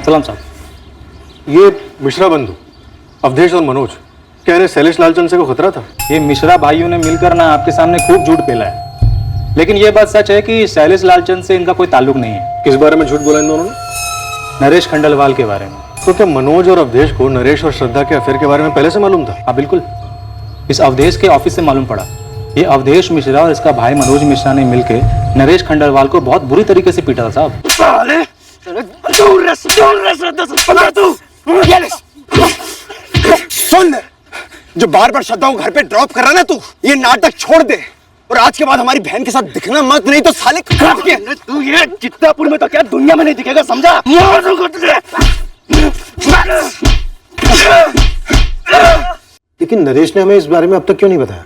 सलाम साहब, ये मिश्रा बंधु अवधेश और मनोज कह रहे शैलेश लालचंद से को खतरा था। ये मिश्रा भाइयों ने मिलकर ना आपके सामने खूब झूठ फैला है, लेकिन ये बात सच है कि शैलेश लालचंद से इनका कोई ताल्लुक नहीं है। किस बारे में झूठ बोला इन दोनों ने? नरेश खंडलवाल के बारे में। तो क्या मनोज और अवधेश को नरेश और श्रद्धा के अफेयर के बारे में पहले से मालूम था? हाँ बिल्कुल, इस अवधेश के ऑफिस से मालूम पड़ा। ये अवधेश मिश्रा और इसका भाई मनोज मिश्रा ने मिलकर नरेश खंडलवाल को बहुत बुरी तरीके से पीटा था साहब। सुन, जो बार बार श्रद्धा को घर पे ड्रॉप कर रहा ना तू, ये नाटक छोड़ दे और आज के बाद हमारी बहन के साथ दिखना मत, नहीं तो साले तू ये चित्तापुर में तो क्या दुनिया में नहीं दिखेगा, समझा? लेकिन नरेश ने हमें इस बारे में अब तक क्यों नहीं बताया?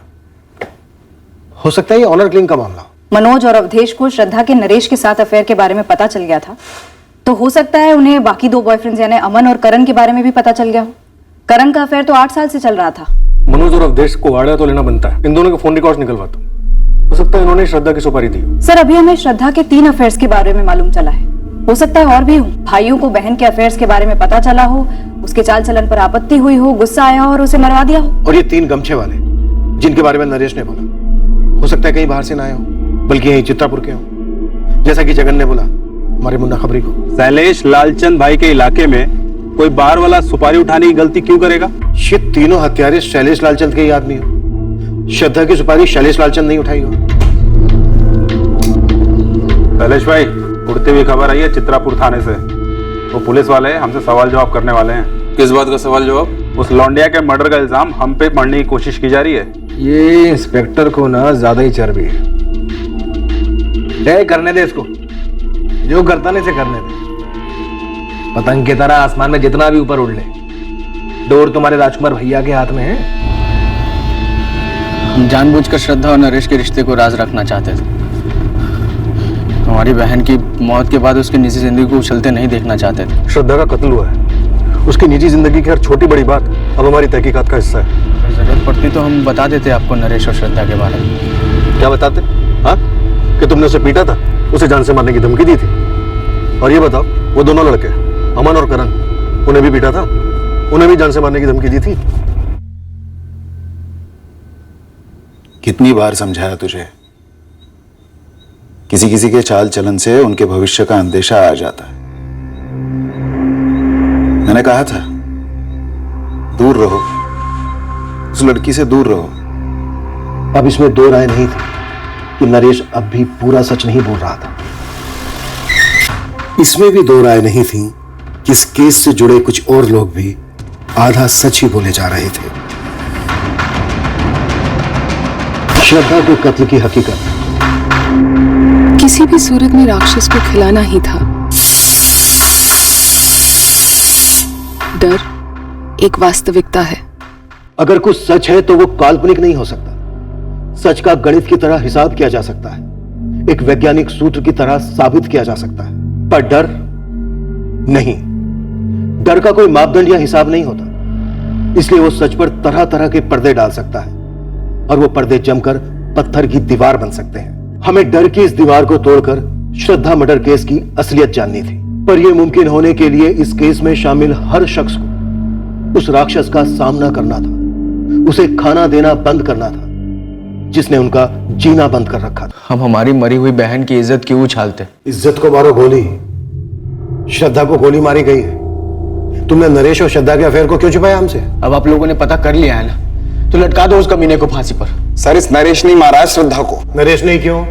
हो सकता है ये ऑनर किलिंग का मामला। मनोज और अवधेश को श्रद्धा के नरेश के साथ अफेयर के बारे में पता चल गया था, तो हो सकता है उन्हें बाकी दो बॉयफ्रेंड्स यानी अमन और करण के बारे में भी पता चल गया हो। करण का अफेयर तो 8 साल से चल रहा था। मनोज और अवधेश को वाड़ा तो लेना बनता है, इन दोनों के फोन रिकॉर्ड्स निकलवाता हूं। हो सकता है इन्होंने श्रद्धा की सुपारी दी। सर, अभी हमें श्रद्धा के 3 अफेयर्स के बारे में मालूम चला है, हो सकता है और भी हो। भाइयों को बहन के अफेयर्स के बारे में पता चला हो, उसके चाल चलन पर आपत्ति हुई हो, गुस्सा आया हो और उसे मरवा दिया हो। और ये 3 गमछे वाले जिनके बारे में नरेश ने बोला, हो सकता है कहीं बाहर से ना आए हो, बल्कि यही चित्रापुर के हो, जैसा कि जगन ने बोला हमारे मुन्ना खबरी को। शैलेश लालचंद भाई के इलाके में कोई बार वाला सुपारी उठाने की गलती क्यों करेगा? ये तीनों हत्यारे शैलेश लालचंद के ही आदमी हो। श्रद्धा की सुपारी शैलेश लालचंद नहीं उठाई हो। शैलेश भाई, उड़ती हुई खबर आई है चित्रापुर थाने से। वो पुलिस वाले हमसे सवाल जवाब करने वाले हैं। किस बात का सवाल जवाब? उस लौंडिया के मर्डर का इल्जाम हम पे मढ़ने की कोशिश की जा रही है। ये इंस्पेक्टर को ना ज्यादा ही चर्बी है। करने दे इसको, जो करता नहीं से करने दे। पतंग की तरह आसमान में जितना भी ऊपर उड़ ले, डोर तुम्हारे राजकुमार भैया के हाथ में है। हम जानबूझकर श्रद्धा और नरेश के रिश्ते को राज रखना चाहते थे। हमारी बहन की मौत के बाद उसकी निजी जिंदगी को उछलते नहीं देखना चाहते थे। श्रद्धा का कत्ल हुआ है, उसकी निजी जिंदगी की हर छोटी बड़ी बात अब हमारी तहकीकात का हिस्सा है। जरूरत पड़ती तो हम बता देते आपको नरेश और श्रद्धा के बारे में। क्या बताते? हाँ, कि तुमने उसे पीटा था, उसे जान से मारने की धमकी दी थी। और ये बताओ, वो दोनों लड़के अमन और करण, उन्हें भी पीटा था, उन्हें भी जान से मारने की धमकी दी थी। कितनी बार समझाया तुझे? किसी किसी के चाल चलन से उनके भविष्य का अंदेशा आ जाता है। मैंने कहा था दूर रहो, उस लड़की से दूर रहो। अब इसमें 2 राय नहीं थी कि नरेश अब भी पूरा सच नहीं बोल रहा था। इसमें भी दो राय नहीं थी कि इस केस से जुड़े कुछ और लोग भी आधा सच ही बोले जा रहे थे। श्रद्धा के कत्ल की हकीकत किसी भी सूरत में राक्षस को खिलाना ही था। डर एक वास्तविकता है। अगर कुछ सच है तो वो काल्पनिक नहीं हो सकता। सच का गणित की तरह हिसाब किया जा सकता है, एक वैज्ञानिक सूत्र की तरह साबित किया जा सकता है, पर डर नहीं। डर का कोई मापदंड या हिसाब नहीं होता, इसलिए वो सच पर तरह तरह के पर्दे डाल सकता है और वो पर्दे जमकर पत्थर की दीवार बन सकते हैं। हमें डर की इस दीवार को तोड़कर श्रद्धा मर्डर केस की असलियत जाननी थी, पर यह मुमकिन होने के लिए इस केस में शामिल हर शख्स को उस राक्षस का सामना करना था, उसे खाना देना बंद करना था जिसने उनका जीना बंद कर रखा था। हम हमारी मरी हुई बहन की इज्जत क्यों उछालते? इज्जत को मारो गोली। श्रद्धा को गोली मारी गई है। तुमने नरेश और श्रद्धा के अफेयर को क्यों छुपाया हमसे? अब आप लोगों ने पता कर लिया है ना, तो लटका दो उस कमीने को फांसी पर। सर, इस नरेश ने मारा है श्रद्धा को। नरेश नहीं क्यों?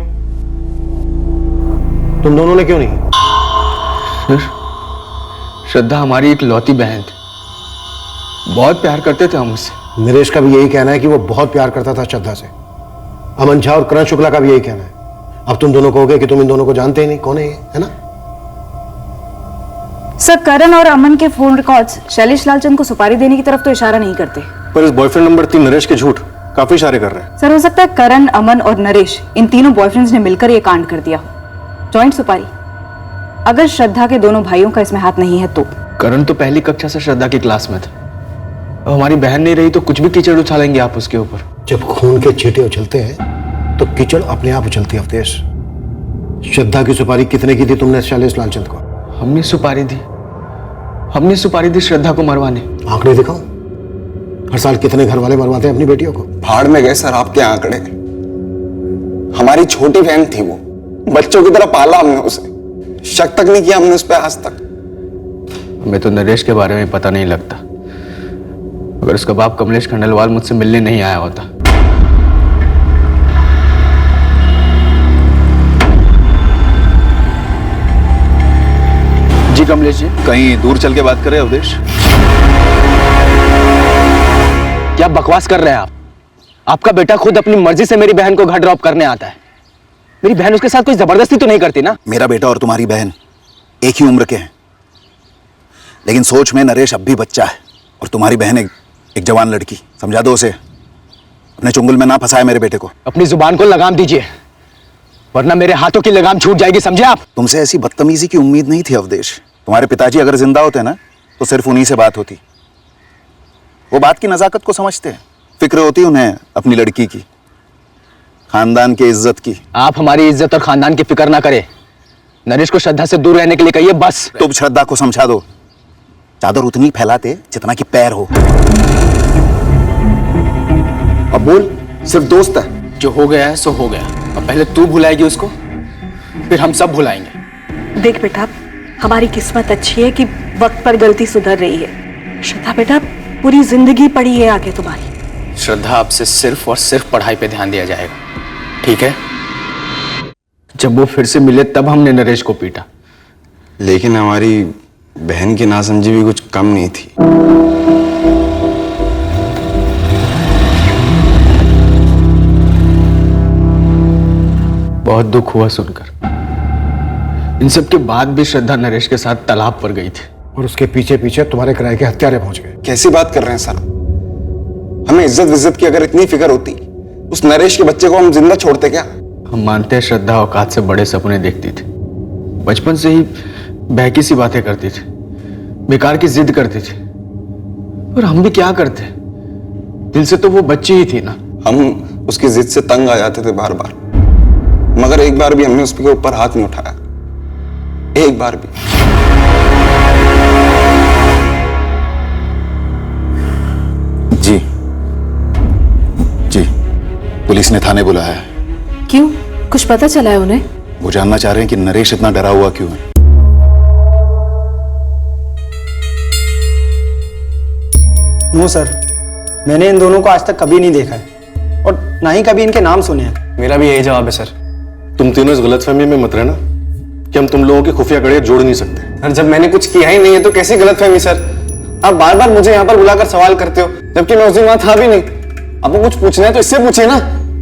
तुम दोनों ने क्यों नहीं? फिर श्रद्धा हमारी एक लौती बहन थी, बहुत प्यार करते थे हम उससे। नरेश का भी यही कहना है कि वो बहुत प्यार करता था श्रद्धा से। अमन झा और करण शुक्ला का भी यही कहना है। अब तुम दोनों कहोगे कि तुम इन दोनों को जानते ही नहीं, कौन है ये, है ना? सर, करण और अमन के फोन रिकॉर्ड्स शैलेश लालचंद को सुपारी देने की तरफ तो इशारा नहीं करते। पर इस बॉयफ्रेंड नंबर 3 नरेश के झूठ काफी इशारे कर रहे हैं। सर, हो सकता है करण, अमन और नरेश इन तीनों बॉयफ्रेंड्स ने मिलकर ये कांड कर दिया हो। जॉइंट सुपारी। अगर श्रद्धा के दोनों भाइयों का इसमें हाथ नहीं है तो? करण तो पहली कक्षा से श्रद्धा की क्लास में था। अब हमारी बहन नहीं रही तो कुछ भी कीचड़ उछालेंगे आप उसके ऊपर। जब खून के छींटे उछलते हैं तो कीचड़ अपने आप उछलती है। अवधेश, श्रद्धा की सुपारी कितने की थी तुमने शैलेश लालचंद को? हमने सुपारी दी श्रद्धा को मरवाने। आंकड़े दिखाओ। हर साल कितने घर वाले मरवाते हैं अपनी बेटियों को? भाड़ में गए सर आपके आंकड़े। हमारी छोटी बहन थी वो, बच्चों की तरह पाला हमने उसे, शक तक नहीं किया हमने उस पर आज तक। हमें तो नरेश के बारे में पता नहीं लगता। अगर उसका बाप कमलेश खंडेलवाल मुझसे मिलने नहीं आया होता। जी कमलेश जी, कहीं दूर चल के बात करें अवधेश? क्या बकवास कर रहे हैं आप? आपका बेटा खुद अपनी मर्जी से मेरी बहन को घर ड्रॉप करने आता है। मेरी बहन उसके साथ कोई जबरदस्ती तो नहीं करती ना? मेरा बेटा और तुम्हारी बहन एक ही उम्र के हैं, लेकिन सोच में नरेश अब भी बच्चा है और तुम्हारी बहन एक जवान लड़की। समझा दो उसे, अपने चुंगल में ना फंसाए मेरे बेटे को। अपनी जुबान को लगाम दीजिए, वरना मेरे हाथों की लगाम छूट जाएगी, समझे आप? तुमसे ऐसी बदतमीजी की उम्मीद नहीं थी अवधेश। तुम्हारे पिताजी अगर जिंदा होते ना तो सिर्फ उन्हीं से बात होती। वो बात की नजाकत को समझते हैं, फिक्र होती उन्हें अपनी लड़की की, खानदान की इज्जत की। आप हमारी इज्जत और खानदान की फिक्र ना करें। नरेश को श्रद्धा से दूर रहने के लिए कहिए बस। तुम श्रद्धा को समझा दो, चादर उतनी फैलाते जितना कि पैर हो। अब बोल, सिर्फ दोस्त है। जो हो गया है सो हो गया। अब पहले तू भुलाएगी उसको, फिर हम सब भुलाएंगे। देख बेटा, हमारी किस्मत अच्छी है कि वक्त पर गलती सुधर रही है। श्रद्धा बेटा, पूरी जिंदगी पड़ी है आगे तुम्हारी। श्रद्धा आपसे सिर्फ और सिर्फ पढ़ाई पे ध्यान दिया जाएगा, ठीक है? जब वो फिर से मिले तब हमने नरेश को पीटा। लेकिन हमारी बहन की नासमझी भी कुछ कम नहीं थी। बहुत दुख हुआ सुनकर। इन सब के बाद भी श्रद्धा नरेश के साथ तालाब पर गई थी और उसके पीछे पीछे तुम्हारे किराए के हत्यारे पहुंच गए। कैसी बात कर रहे हैं सर? हमें इज्जत विज्जत की अगर इतनी फिक्र होती, उस नरेश के बच्चे को हम जिंदा छोड़ते क्या? हम मानते हैं श्रद्धा औकात से बड़े सपने देखती थी। बचपन से ही बहकी सी बातें करती थी, बेकार की जिद करती थी। और हम भी क्या करते? दिल से तो वो बच्ची ही थी ना। हम उसकी जिद से तंग आ जाते थे बार बार, मगर एक बार भी हमने उसके ऊपर हाथ नहीं उठाया, एक बार भी। जी जी, पुलिस ने थाने बुलाया है। क्यों? कुछ पता चला है उन्हें? वो जानना चाह रहे हैं कि नरेश इतना डरा हुआ क्यों है। नो सर, मैंने इन दोनों को आज तक कभी नहीं देखा है और ना ही कभी इनके नाम सुने हैं। मेरा भी यही जवाब है सर। तुम तीनों इस गलतफहमी में मत रहना कि हम तुम लोगों के खुफिया कड़े जोड़ नहीं सकते। सर जब मैंने कुछ किया ही नहीं है तो कैसी गलतफहमी सर? आप बार बार मुझे यहाँ पर बुलाकर सवाल करते हो जबकि मैं उस दिन वहां था भी नहीं। आपको कुछ पूछना है तो इससे पूछिए ना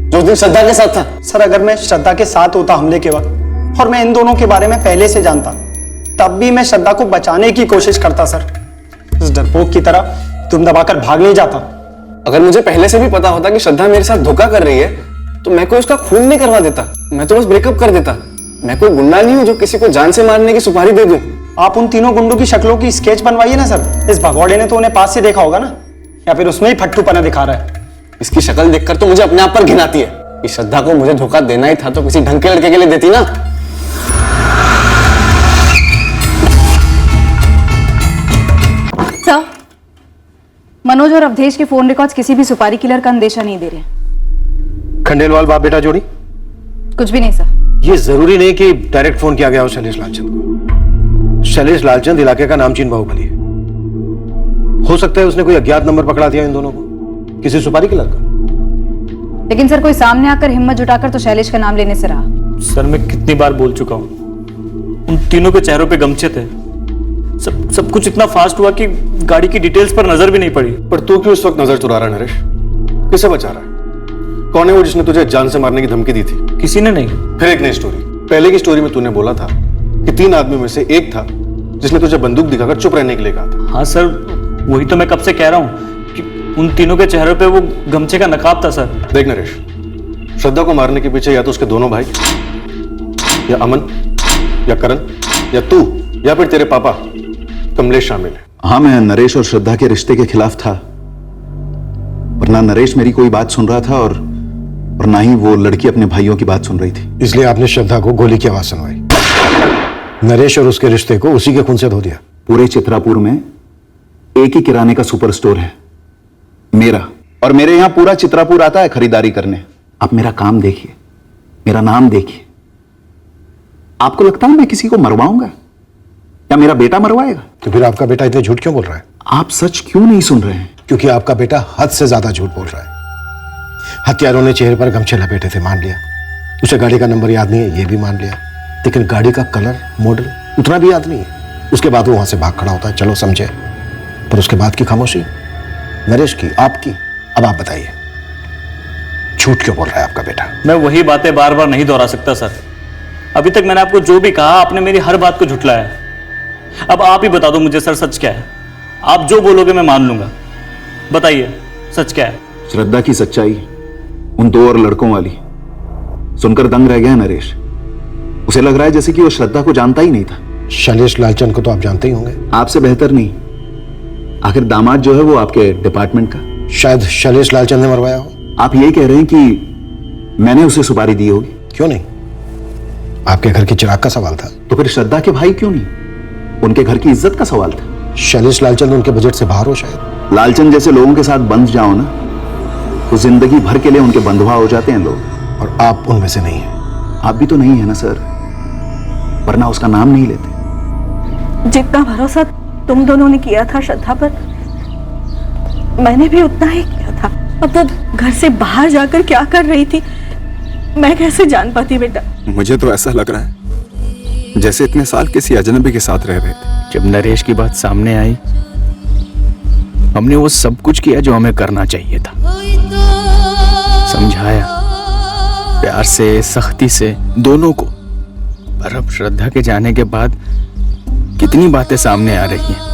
जो उस दिन श्रद्धा के साथ था। सर अगर मैं श्रद्धा के साथ होता हमले के वक्त और मैं इन दोनों के बारे में पहले से जानता तब भी मैं श्रद्धा को बचाने की कोशिश करता सर। इस डरपोक की तरह तुम दबाकर भाग नहीं जाता। अगर मुझे पहले से भी पता होता कि श्रद्धा मेरे साथ धोखा कर रही है तो मैं कोई उसका खून नहीं करवा देता, मैं तो बस ब्रेकअप कर देता। मैं कोई गुंडा नहीं हूं जो किसी को जान से मारने की सुपारी दे दूं। आप उन तीनों गुंडों की शक्लों की स्केच बनवाइए ना सर। इस भगौड़े ने तो उन्हें पास से देखा होगा ना, या फिर उसमें ही फट्टूपना दिखा रहा है। इसकी शक्ल देखकर तो मुझे अपने आप पर घिन आती है कि श्रद्धा को मुझे धोखा देना ही था तो किसी ढंग के लड़के के लिए देती ना। सर, मनोज और अवधेश के फोन रिकॉर्ड्स किसी भी सुपारी किलर का अंदेशा नहीं दे रहे। खंडेलवाल बाप बेटा जोड़ी? कुछ भी नहीं सर। ये जरूरी नहीं कि डायरेक्ट फोन किया गया हो शैलेश लालचंद को। शैलेश लालचंद इलाके का नामचीन बाहुबली है। हो सकता है उसने कोई अज्ञात नंबर पकड़ा दिया इन दोनों को, किसी सुपारी किलर का। लेकिन सर कोई सामने आकर हिम्मत जुटाकर तो शैलेश का नाम लेने से रहा। सर मैं कितनी बार बोल चुका हूँ, उन तीनों के चेहरों पे गमछे थे। सब कुछ इतना फास्ट हुआ कि गाड़ी की डिटेल्स पर नजर भी नहीं पड़ी। पर तू क्यों इस वक्त नजर चुरा रहा है नरेश? किसे बचा रहा है? कौन है वो जिसने तुझे जान से मारने की धमकी दी थी? किसी ने नहीं। फिर एक नई स्टोरी। पहले की स्टोरी में तूने बोला था कि 3 आदमी में से एक था जिसने तुझे बंदूक दिखाकर चुप रहने के लिए कहा था। हाँ सर, वही तो मैं कब से कह रहा हूँ कि उन तीनों के चेहरों पे वो गमछे का नकाब था सर। देख नरेश, श्रद्धा को मारने के पीछे या तो उसके दोनों भाई, या अमन, या करण, या तू, या फिर तेरे पापा कमलेश शामिल है। हाँ, मैं नरेश और श्रद्धा के रिश्ते के खिलाफ था, पर ना नरेश मेरी कोई बात सुन रहा था और ना ही वो लड़की अपने भाइयों की बात सुन रही थी। इसलिए आपने श्रद्धा को गोली की आवाज सुनवाई। नरेश और उसके रिश्ते को उसी के खून से धो दिया। पूरे चित्रापुर में एक ही किराने का सुपर स्टोर है, मेरा, और मेरे यहां पूरा चित्रापुर आता है खरीदारी करने। आप मेरा काम देखिए, मेरा नाम देखिए। आपको लगता है मैं किसी को मरवाऊंगा या मेरा बेटा मरवाएगा? तो फिर आपका बेटा इतने झूठ क्यों बोल रहा है? आप सच क्यों नहीं सुन रहे हैं? क्योंकि आपका बेटा हद से ज्यादा झूठ बोल रहा है। हत्यारों ने चेहरे पर गमछे लपेटे थे, मान लिया। उसे गाड़ी का नंबर याद नहीं है, ये भी मान लिया। लेकिन गाड़ी का कलर, मॉडल उतना भी याद नहीं है। उसके बाद वो वहां से भाग खड़ा होता है, चलो समझे। पर उसके बाद की खामोशी, नरेश की, आपकी। अब आप बताइए, झूठ क्यों बोल रहा है आपका बेटा? मैं वही बातें बार बार नहीं दोहरा सकता सर। अभी तक मैंने आपको जो भी कहा, आपने मेरी हर बात को झुठलाया। अब आप ही बता दो मुझे सर, सच क्या है? आप जो बोलोगे मैं मान लूंगा। बताइए सच क्या है? श्रद्धा की सच्चाई उन 2 और लड़कों वाली सुनकर दंग रह गया नरेश। उसे लग रहा है जैसे कि वो श्रद्धा को जानता ही नहीं था। शैलेश लालचंद को तो आप जानते ही होंगे। आपसे बेहतर नहीं। आखिर दामाद जो है वो आपके डिपार्टमेंट का। शायद शैलेश लालचंद ने मरवाया हो। आप यही कह रहे हैं कि मैंने उसे सुपारी दी होगी? क्यों नहीं, आपके घर की चिराग का सवाल था। तो फिर श्रद्धा के भाई क्यों नहीं? उनके घर की इज्जत का सवाल था। शैलेश लालचंद उनके बजट से बाहर हो शायद। लालचंद जैसे लोगों के साथ बंध जाओ ना तो जिंदगी भर के लिए उनके बंधुआ हो जाते हैं लोग। और आप उनमें से नहीं हैं। आप भी तो नहीं है ना सर, वरना उसका नाम नहीं लेते। जितना भरोसा तुम दोनों ने किया था श्रद्धा पर, मैंने भी उतना ही किया था। अब वो घर से बाहर जाकर क्या कर रही थी मैं कैसे जान पाती बेटा? मुझे तो ऐसा लग रहा है जैसे इतने साल किसी अजनबी के साथ रह रहे थे। जब नरेश की बात सामने आई, हमने वो सब कुछ किया जो हमें करना चाहिए था। समझाया प्यार से, सख्ती से, दोनों को। पर अब श्रद्धा के जाने के बाद कितनी बातें सामने आ रही हैं।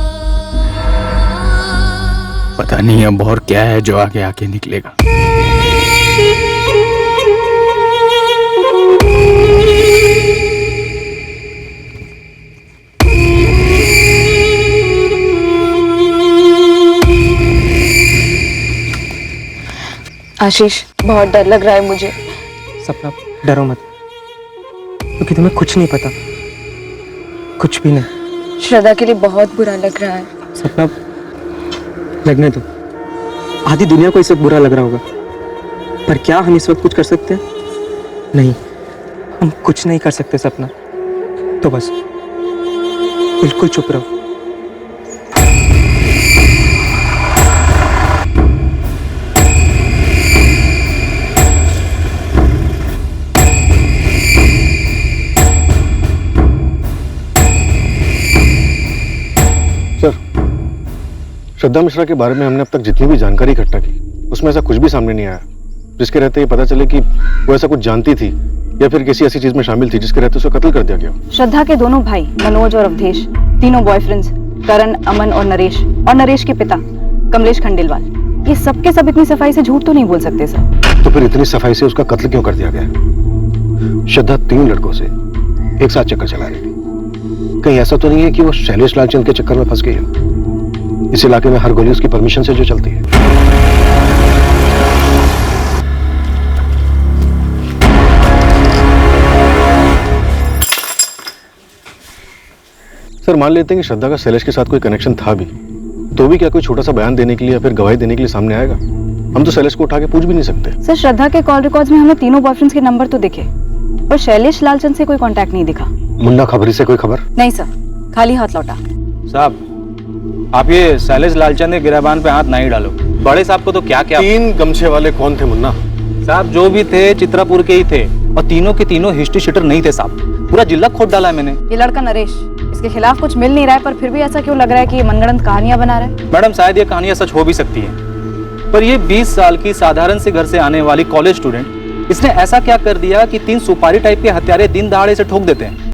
पता नहीं अब और क्या है जो आगे आके निकलेगा। आशीष, बहुत डर लग रहा है मुझे। सपना, डरो मत, क्योंकि तुम्हें कुछ नहीं पता, कुछ भी नहीं। श्रद्धा के लिए बहुत बुरा लग रहा है। सपना, लगने दो। आधी दुनिया को इस वक्त बुरा लग रहा होगा, पर क्या हम इस वक्त कुछ कर सकते हैं? नहीं, हम कुछ नहीं कर सकते सपना। तो बस बिल्कुल चुप रहो। श्रद्धा मिश्रा के बारे में हमने अब तक जितनी भी जानकारी इकट्ठा की उसमें ऐसा कुछ भी सामने नहीं आया जिसके रहते ये पता चले कि वो ऐसा कुछ जानती थी या फिर किसी ऐसी चीज में शामिल थी जिसके रहते उसे कत्ल कर दिया गया। श्रद्धा के दोनों भाई मनोज और अवधेश, तीनों बॉयफ्रेंड्स करण, अमन और नरेश के पिता कमलेश खंडेलवाल, ये सब के सब इतनी सफाई से झूठ तो नहीं बोल सकते सर। तो फिर इतनी सफाई से उसका कत्ल क्यों कर दिया गया? श्रद्धा 3 लड़कों से एक साथ चक्कर चला रही थी। कहीं ऐसा तो नहीं है कि वो शैलेश लालचंद के चक्कर में फंस गई हो? इस इलाके में हर गोली उसकी परमिशन से जो चलती है। सर मान लेते हैं कि श्रद्धा का शैलेश के साथ कोई कनेक्शन था भी, तो भी क्या कोई छोटा सा बयान देने के लिए या फिर गवाही देने के लिए सामने आएगा? हम तो शैलेश को उठा के पूछ भी नहीं सकते। सर श्रद्धा के कॉल रिकॉर्ड्स में हमें तीनों बॉयफ्रेंड्स के नंबर तो दिखे, पर शैलेश लालचंद से कोई कांटेक्ट नहीं दिखा। मुन्ना खबरी से कोई खबर? नहीं सर, खाली हाथ लौटा। साहब आप ये शैलेश लालचंद के गिरबान पे हाथ नहीं डालो। बड़े साहब को तो क्या क्या 3 गमछे वाले कौन थे मुन्ना? साहब जो भी थे चित्रापुर के ही थे और तीनों के तीनों हिस्ट्री शीटर नहीं थे साहब, पूरा जिला खोद डाला है मैंने। ये लड़का नरेश, इसके खिलाफ कुछ मिल नहीं रहा है, पर फिर भी ऐसा क्यों लग रहा है कि ये मनगढ़ंत कहानियां बना रहा है? मैडम शायद ये कहानियां सच हो भी सकती हैं, पर ये 20 साल की साधारण से घर से आने वाली कॉलेज स्टूडेंट, इसने ऐसा क्या कर दिया कि 3 सुपारी टाइप के हत्यारे दिन दहाड़े से ठोक देते हैं?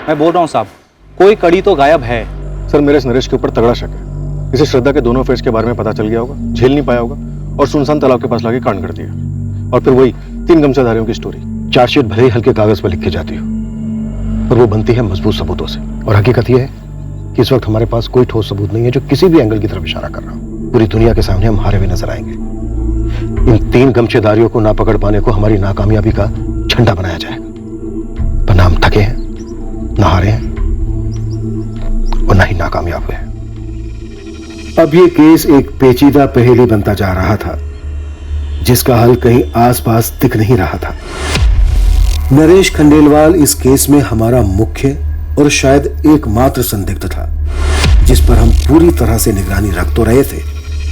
मैं बोल रहा हूँ साहब, कोई कड़ी तो गायब है। सर मेरे इस नरेश के ऊपर तगड़ा शक है। इसे श्रद्धा के दोनों अफेयर्स के बारे में पता चल गया होगा, झेल नहीं पाया होगा और सुनसान तालाब के पास लाके कांड कर दिया। और फिर वही 3 गमछाधारियों की स्टोरी। चार्जशीट भले ही हल्के कागज पर लिख के जाती हो, पर वो बनती है मजबूत सबूतों से। और हकीकत यह है कि इस वक्त हमारे पास कोई ठोस सबूत नहीं है जो किसी भी एंगल की तरफ इशारा कर रहा हो। पूरी दुनिया के सामने हम हारे हुए नजर आएंगे। इन 3 गमछेदारियों को ना पकड़ पाने को हमारी नाकामयाबी का झंडा बनाया जाएगा। पर ना हम थके हैं, ना हारे हैं और ना ही नाकामयाब हुए। अब ये केस एक पेचीदा पहेली बनता जा रहा था जिसका हल कहीं आसपास दिख नहीं रहा था। नरेश खंडेलवाल इस केस में हमारा मुख्य और शायद एकमात्र संदिग्ध था, जिस पर हम पूरी तरह से निगरानी रख तो रहे थे,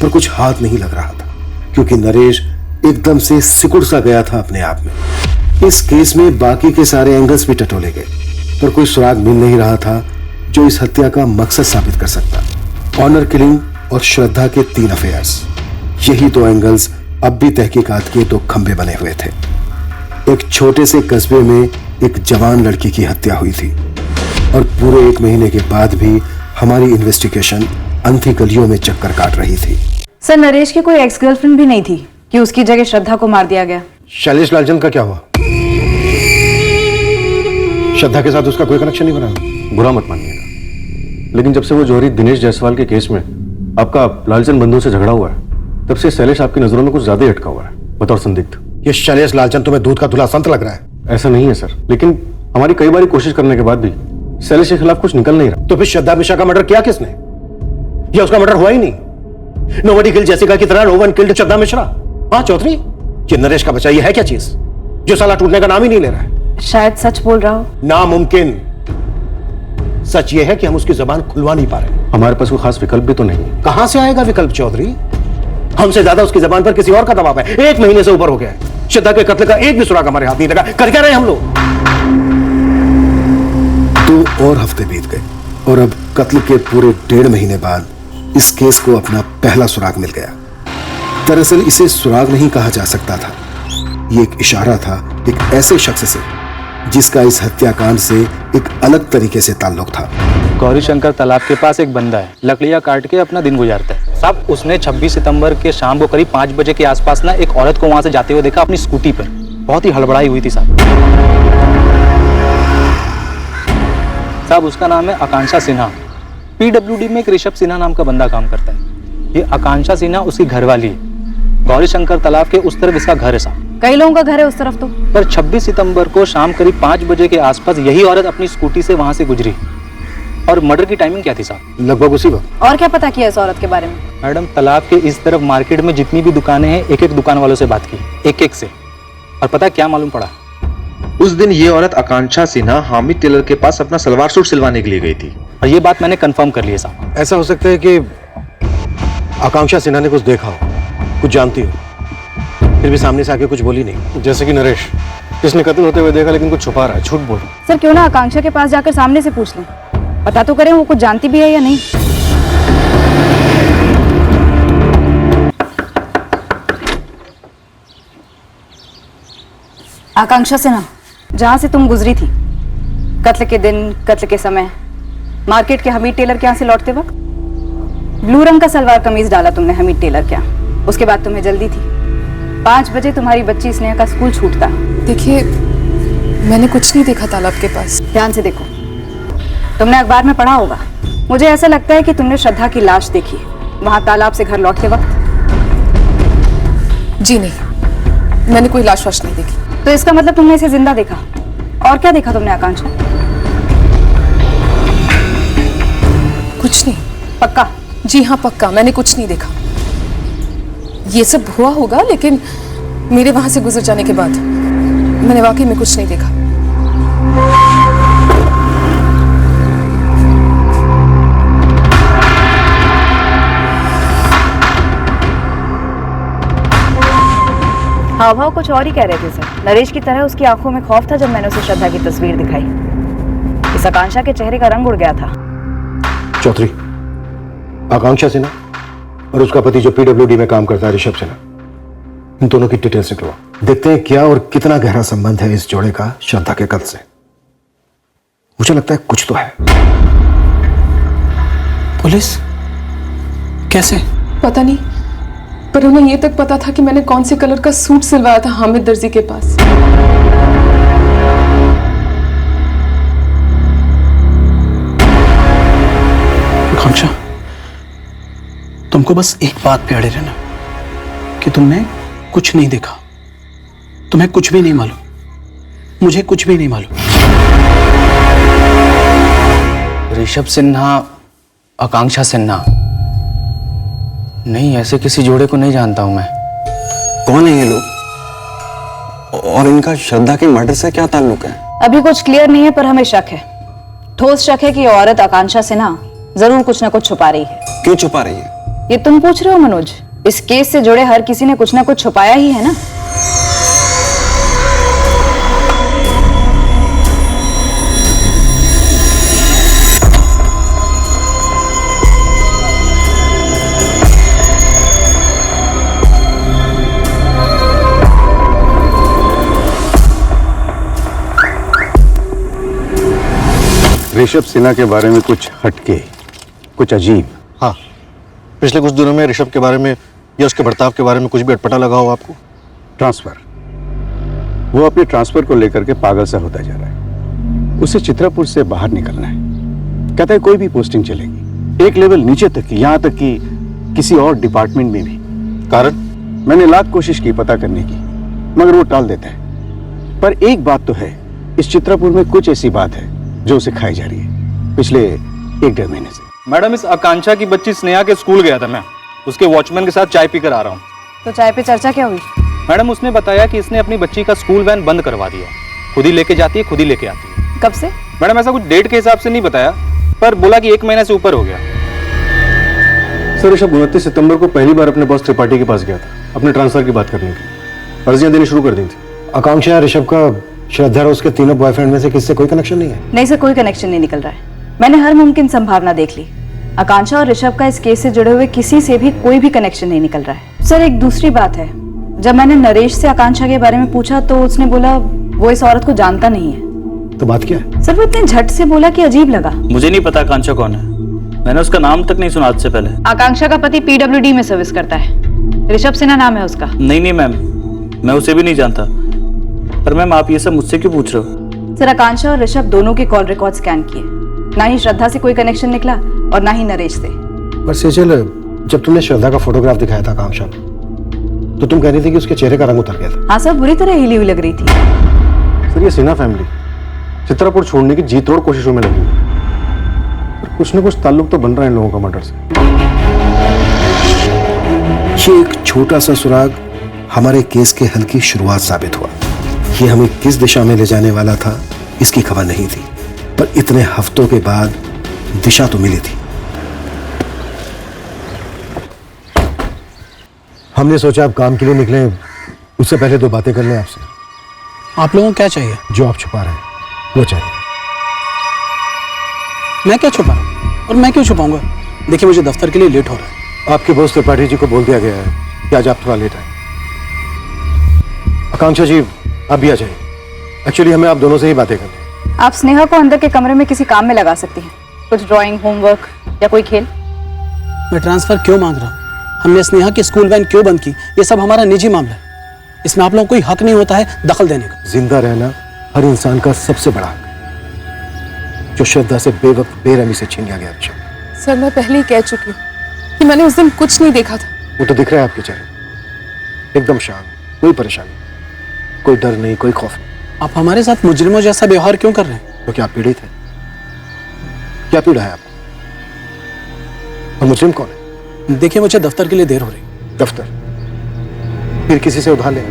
पर कुछ हाथ नहीं लग रहा था, क्योंकि नरेश एकदम से सिकुड़ सा गया था अपने आप में। इस केस में बाकी के सारे एंगल्स भी टटोले गए, पर कोई सुराग मिल नहीं रहा था जो इस हत्या का मकसद साबित कर सकता। ऑनर किलिंग और श्रद्धा के 3 अफेयर्स, यही 2 एंगल्स अब भी तहकीकात के 2 खंभे बने हुए थे। एक छोटे से कस्बे में एक जवान लड़की की हत्या हुई थी और पूरे 1 महीने के बाद भी हमारी इन्वेस्टिगेशन अंधी गलियों में चक्कर काट रही थी। सर नरेश की कोई एक्स गर्लफ्रेंड भी नहीं थी कि उसकी जगह श्रद्धा को मार दिया गया? शैलेश लालचंद का क्या हुआ? श्रद्धा के साथ उसका कोई कनेक्शन नहीं बना? बुरा मत मानिएगा, लेकिन जब से वो जौहरी दिनेश जायसवाल के केस में आपका लालचंद बंधु से झगड़ा हुआ है, तब से शैलेश आपकी नजरों में कुछ ज्यादा ही अटका हुआ है बतौर संदिग्ध। ये शैलेश लालचंद तुम्हें दूध का धुला संत लग रहा है? ऐसा नहीं है सर, लेकिन हमारी कई बार कोशिश करने के बाद भी शैलेश के खिलाफ कुछ निकल नहीं रहा। तो फिर श्रद्धा मिश्रा का मर्डर किया किसने? या उसका मर्डर हुआ ही नहीं? नोबडी किल्ड जैसिका की तरह नो वन किल्ड श्रद्धा मिश्रा। हाँ चौधरी, ये नरेश का बच्चा ये है क्या चीज जो साला टूटने का नाम ही नहीं ले रहा है? शायद सच बोल रहा हो। नामुमकिन। सच ये है कि हम उसकी जबान खुलवा नहीं पा रहे। हमारे पास कोई खास विकल्प भी तो नहीं है। कहां से आएगा विकल्प चौधरी? हमसे ज्यादा उसकी जबान पर किसी और का दबाव है। 1 महीने से ऊपर हो गया है, श्रद्धा के कत्ल का एक भी सुराग हमारे हाथ नहीं लगा। कर क्या रहे हम लोग? 2 और हफ्ते बीत गए और अब कत्ल के पूरे 1.5 महीने बाद इस केस को अपना पहला सुराग मिल गया। दरअसल इसे सुराग नहीं कहा जा सकता था, ये एक इशारा था एक ऐसे शख्स से जिसका इस हत्याकांड से एक अलग तरीके से ताल्लुक था। गौरी शंकर तालाब के पास एक बंदा है, लकड़ियां काट के अपना दिन गुजारता है साहब। उसने 26 सितंबर के शाम को करीब 5 बजे के आसपास ना एक औरत को वहां से जाते हुए देखा अपनी स्कूटी पर। बहुत ही हड़बड़ाई हुई थी साहब। साहब उसका नाम है आकांक्षा सिन्हा। PWD में एक ऋषभ सिन्हा नाम का बंदा काम करता है। ये आकांक्षा सिन्हा उसकी घरवाली है। गौरी शंकर तालाब के उस तरफ इसका घर है साहब। कई लोगों का घर है उस तरफ तो। पर 26 सितंबर को शाम करीब 5 बजे के आसपास यही औरत अपनी स्कूटी से वहां से गुजरी। और मर्डर की टाइमिंग क्या थी साहब? लगभग उसी वक्त। और क्या पता किया इस औरत के बारे में? मैडम तालाब के इस तरफ मार्केट में जितनी भी दुकानें हैं, एक एक दुकान वालों से बात की, एक से। और पता क्या मालूम पड़ा? उस दिन ये औरत आकांक्षा सिन्हा हामिद टेलर के पास अपना सलवार सूट सिलवाने के लिए गई थी। और ये बात मैंने कंफर्म कर ली है साहब। ऐसा हो सकता है कि आकांक्षा सिन्हा ने कुछ देखा हो, कुछ जानती हो, फिर भी सामने से आके कुछ बोली नहीं। जैसे कि नरेश, जिसने कत्ल होते हुए देखा लेकिन कुछ छुपा रहा है, झूठ बोल। सर क्यों ना आकांक्षा के पास जाकर सामने से पूछ लें, पता तो करें वो कुछ जानती भी है या नहीं। आकांक्षा से ना, जहां से तुम गुजरी थी कत्ल के दिन, कत्ल के समय, मार्केट के हमीद टेलर के यहाँ से लौटते वक्त ब्लू रंग का सलवार कमीज डाला तुमने हमीद टेलर के यहाँ। उसके बाद तुम्हें जल्दी थी। 5 बजे तुम्हारी बच्ची स्नेहा का स्कूल छूटता। देखिए, मैंने कुछ नहीं देखा तालाब के पास। ध्यान से देखो, तुमने अखबार में पढ़ा होगा। मुझे ऐसा लगता है कि तुमने श्रद्धा की लाश देखी वहां तालाब से घर लौटते वक्त। जी नहीं, मैंने कोई लाश वाश नहीं देखी। तो इसका मतलब तुमने इसे जिंदा देखा। और क्या देखा तुमने आकांक्षा? कुछ नहीं। पक्का? जी हाँ पक्का, मैंने कुछ नहीं देखा। ये सब हुआ होगा, लेकिन मेरे वहां से गुजर जाने के बाद मैंने वाकई में कुछ नहीं देखा। हाव भाव कुछ और ही कह रहे थे सर। नरेश की तरह उसकी आंखों में खौफ था जब मैंने उसे श्रद्धा की तस्वीर दिखाई। इस आकांक्षा के चेहरे का रंग उड़ गया था। चौधरी, आकांक्षा सिन्हा और उसका पति जो पीडब्ल्यूडी में काम करता है ऋषभ सिन्हा, इन दोनों की डिटेल्स निकलवा। देखते हैं क्या और कितना गहरा संबंध है इस जोड़े का श्रद्धा के कत्ल से। मुझे लगता है कुछ तो है। पुलिस? कैसे? पता नहीं, पर उन्हें ये तक पता था कि मैंने कौन से कलर का सूट सिलवाया था हामिद दर्जी के पास। आकांक्षा, तुमको बस एक बात पे अड़े रहना कि तुमने कुछ नहीं देखा। तुम्हें कुछ भी नहीं मालूम, मुझे कुछ भी नहीं मालूम। ऋषभ सिन्हा, आकांक्षा सिन्हा? नहीं, ऐसे किसी जोड़े को नहीं जानता हूं मैं। कौन है ये लोग और इनका श्रद्धा के मर्डर से क्या ताल्लुक है? अभी कुछ क्लियर नहीं है, पर हमें शक है, ठोस शक है कि ये औरत आकांक्षा सिन्हा जरूर कुछ न कुछ छुपा रही है। क्यों छुपा रही है? ये तुम पूछ रहे हो मनोज? इस केस से जुड़े हर किसी ने कुछ ना कुछ छुपाया ही है ना। ऋषभ सिन्हा के बारे में कुछ हटके, कुछ अजीब। हाँ, पिछले कुछ दिनों में ऋषभ के बारे में या उसके बर्ताव के बारे में कुछ भी अटपटा लगा हो आपको? ट्रांसफर, वो अपने ट्रांसफर को लेकर के पागल सा होता जा रहा है। उसे चित्रापुर से बाहर निकलना है। कहता है कोई भी पोस्टिंग चलेगी, एक लेवल नीचे तक की, यहाँ तक कि किसी और डिपार्टमेंट में भी। कारण? मैंने लाख कोशिश की पता करने की, मगर वो टाल देता है। पर एक बात तो है, इस चित्रापुर में कुछ ऐसी बात है जो उसे खाई जा रही है पिछले 1-1.5 महीने से। मैडम, इस आकांक्षा की बच्ची स्नेहा के स्कूल गया था मैं, उसके वॉचमैन के साथ चाय पीकर आ रहा हूँ। तो चाय पे चर्चा क्या हुई? मैडम, उसने बताया कि इसने अपनी बच्ची का स्कूल वैन बंद करवा दिया। खुद ही लेके जाती है, खुद ही लेके आती है। कब से? मैडम, ऐसा कुछ डेट के हिसाब से नहीं बताया, पर बोला कि 1 महीने से ऊपर हो गया। सर, ऋषभ 29 सितंबर को पहली बार अपने बॉस त्रिपाठी के पास गया था अपने ट्रांसफर की बात करने की। अर्जियां देनी शुरू कर दी थी। आकांक्षा, ऋषभ का श्रद्धा और उसके तीनों बॉयफ्रेंड में से किससे कोई कनेक्शन नहीं है? नहीं सर, कोई कनेक्शन नहीं निकल रहा है। मैंने हर मुमकिन संभावना देख ली। आकांक्षा और ऋषभ का इस केस से जुड़े हुए किसी से भी कोई भी कनेक्शन नहीं निकल रहा है। सर, एक दूसरी बात है, जब मैंने नरेश से आकांक्षा के बारे में पूछा तो उसने बोला वो इस औरत को जानता नहीं है। तो बात क्या है? सर, वो इतने झट से बोला कि अजीब लगा। मुझे नहीं पता आकांक्षा कौन है, मैंने उसका नाम तक नहीं सुना आज से पहले। आकांक्षा का पति पीडब्ल्यूडी में सर्विस करता है, ऋषभ सिन्हा नाम है उसका। नहीं मैम, मैं उसे भी नहीं जानता। पर मैम, आप ये सब मुझसे क्यों पूछ रहे हो? सर, आकांक्षा और ऋषभ दोनों के कॉल रिकॉर्ड स्कैन किए, ना ही श्रद्धा से कोई कनेक्शन निकला और ना ही नरेश से। पर सेजल, जब तुमने श्रद्धा का फोटोग्राफ दिखाया था आकांक्षा को, तो तुम कह रही थी कि उसके चेहरे का रंग उतर गया था। हाँ सर, बुरी तरह हिली हुई लग रही थी। सर, ये सिन्हा फैमिली चित्रापुर छोड़ने की जी तोड़ कोशिशों में लगी हुई है। कुछ न कुछ ताल्लुक तो बन रहा है इन लोगों का मर्डर से। ये एक छोटा सा सुराग हमारे केस के हल की शुरुआत साबित हुआ। ये हमें किस दिशा में ले जाने वाला था इसकी खबर नहीं थी, पर इतने हफ्तों के बाद दिशा तो मिली थी। हमने सोचा आप काम के लिए निकले, उससे पहले 2 बातें कर लें आपसे। आप लोगों को क्या चाहिए? जो आप छुपा रहे हैं वो चाहिए। मैं क्या छुपा रहा हूं? और मैं क्यों छुपाऊंगा? देखिए मुझे दफ्तर के लिए लेट हो रहा है। आपके बॉस त्रिपाठी जी को बोल दिया गया है कि आज आप थोड़ा लेट आए। आकांक्षा जी आप भी आ जाइए, एक्चुअली हमें आप दोनों से ही बातें करनी है। आप स्नेहा को अंदर के कमरे में किसी काम में लगा सकती हैं, कुछ ड्राइंग, होमवर्क या कोई खेल। मैं ट्रांसफर क्यों मांग रहा हूँ, हमने स्नेहा की स्कूल वैन क्यों बंद की, ये सब हमारा निजी मामला है। इसमें आप लोगों को कोई हक नहीं होता है दखल देने का। जिंदा रहना हर इंसान का सबसे बड़ा हक है, जो श्रद्धा से बेवक्त बेरहमी से छीन लिया गया। सर मैं पहले ही कह चुकी हूँ कि मैंने उस दिन कुछ नहीं देखा था। वो तो दिख रहा है आपके चेहरे, एकदम शांत, कोई परेशानी, कोई डर नहीं, कोई खौफ नहीं। आप हमारे साथ मुजरिमों जैसा व्यवहार क्यों कर रहे हैं? तो क्या आप पीड़ित हैं? क्या पीड़ा है आपको? और मुजरिम कौन है? देखिए मुझे दफ्तर के लिए देर हो रही। दफ्तर? फिर किसी से उधार लेना।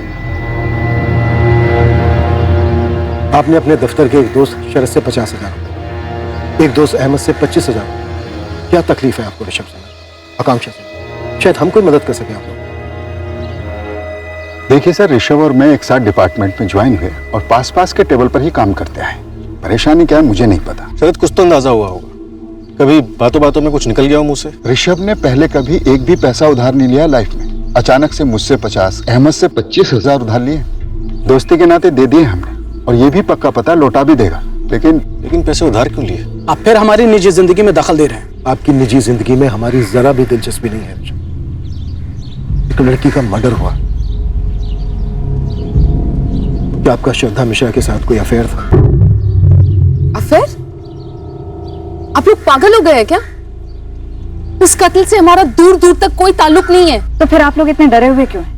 आपने अपने दफ्तर के एक दोस्त शरद से 50,000 रुपए, एक दोस्त अहमद से 25,000 रुपए। क्या तकलीफ है आपको ऋषभ से, आकांक्षा से? शायद हम कोई मदद कर सके आप लोग। देखिए सर, ऋषभ और मैं एक साथ डिपार्टमेंट में ज्वाइन हुए और पास पास के टेबल पर ही काम करते आए। परेशानी क्या है मुझे नहीं पता। शरद कुछ तो अंदाजा हुआ होगा, कभी बातों बातों में कुछ निकल गया हो मुंह से। ऋषभ ने पहले कभी एक भी पैसा उधार नहीं लिया लाइफ में। अचानक से मुझसे 50, अहमद से 25,000 उधार लिए। दोस्ती के नाते दे दिए हमने, और ये भी पक्का पता लौटा भी देगा। लेकिन पैसे उधार क्यों लिए? आप फिर हमारी निजी जिंदगी में दखल दे रहे हैं। आपकी निजी जिंदगी में हमारी जरा भी दिलचस्पी नहीं है। एक लड़की का मर्डर हुआ, क्या आपका श्रद्धा मिश्रा के साथ कोई अफेयर था? अफेयर? आप लोग पागल हो गए हैं क्या? इस कत्ल से हमारा दूर दूर तक कोई ताल्लुक नहीं है। तो फिर आप लोग इतने डरे हुए क्यों हैं?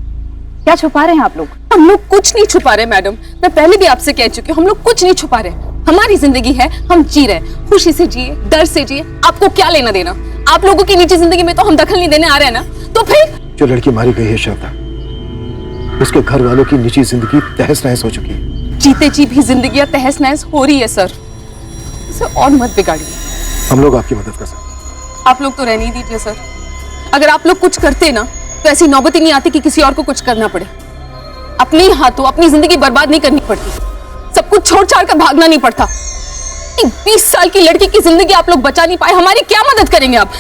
क्या छुपा रहे हैं आप लोग? हम लोग कुछ नहीं छुपा रहे मैडम, मैं पहले भी आपसे कह चुकी हूँ, हम लोग कुछ नहीं छुपा रहे। हमारी जिंदगी है, हम जी रहे, खुशी से जिए, डर से जिए। आपको क्या लेना देना? आप लोगों की निजी जिंदगी में तो हम दखल नहीं देने आ रहे हैं ना, तो फिर? जो लड़की मारी गई है श्रद्धा, उसके घर वालों की निजी जिंदगी तहस नहस हो चुकी है। जीते जी भी जिंदगी तहस नहस हो रही है सर, इसे और मत बिगाड़िए। हम लोग आपकी मदद कर सकते हैं। आप लोग तो रहने ही दीजिए सर। अगर आप लोग कुछ करते ना तो ऐसी नौबत ही नहीं आती कि किसी और को कुछ करना पड़े। अपने ही हाथों अपनी जिंदगी बर्बाद नहीं करनी पड़ती, सब कुछ छोड़ छाड़ कर भागना नहीं पड़ता। 20 साल की लड़की की जिंदगी आप लोग बचा नहीं पाए, हमारी क्या मदद करेंगे आप?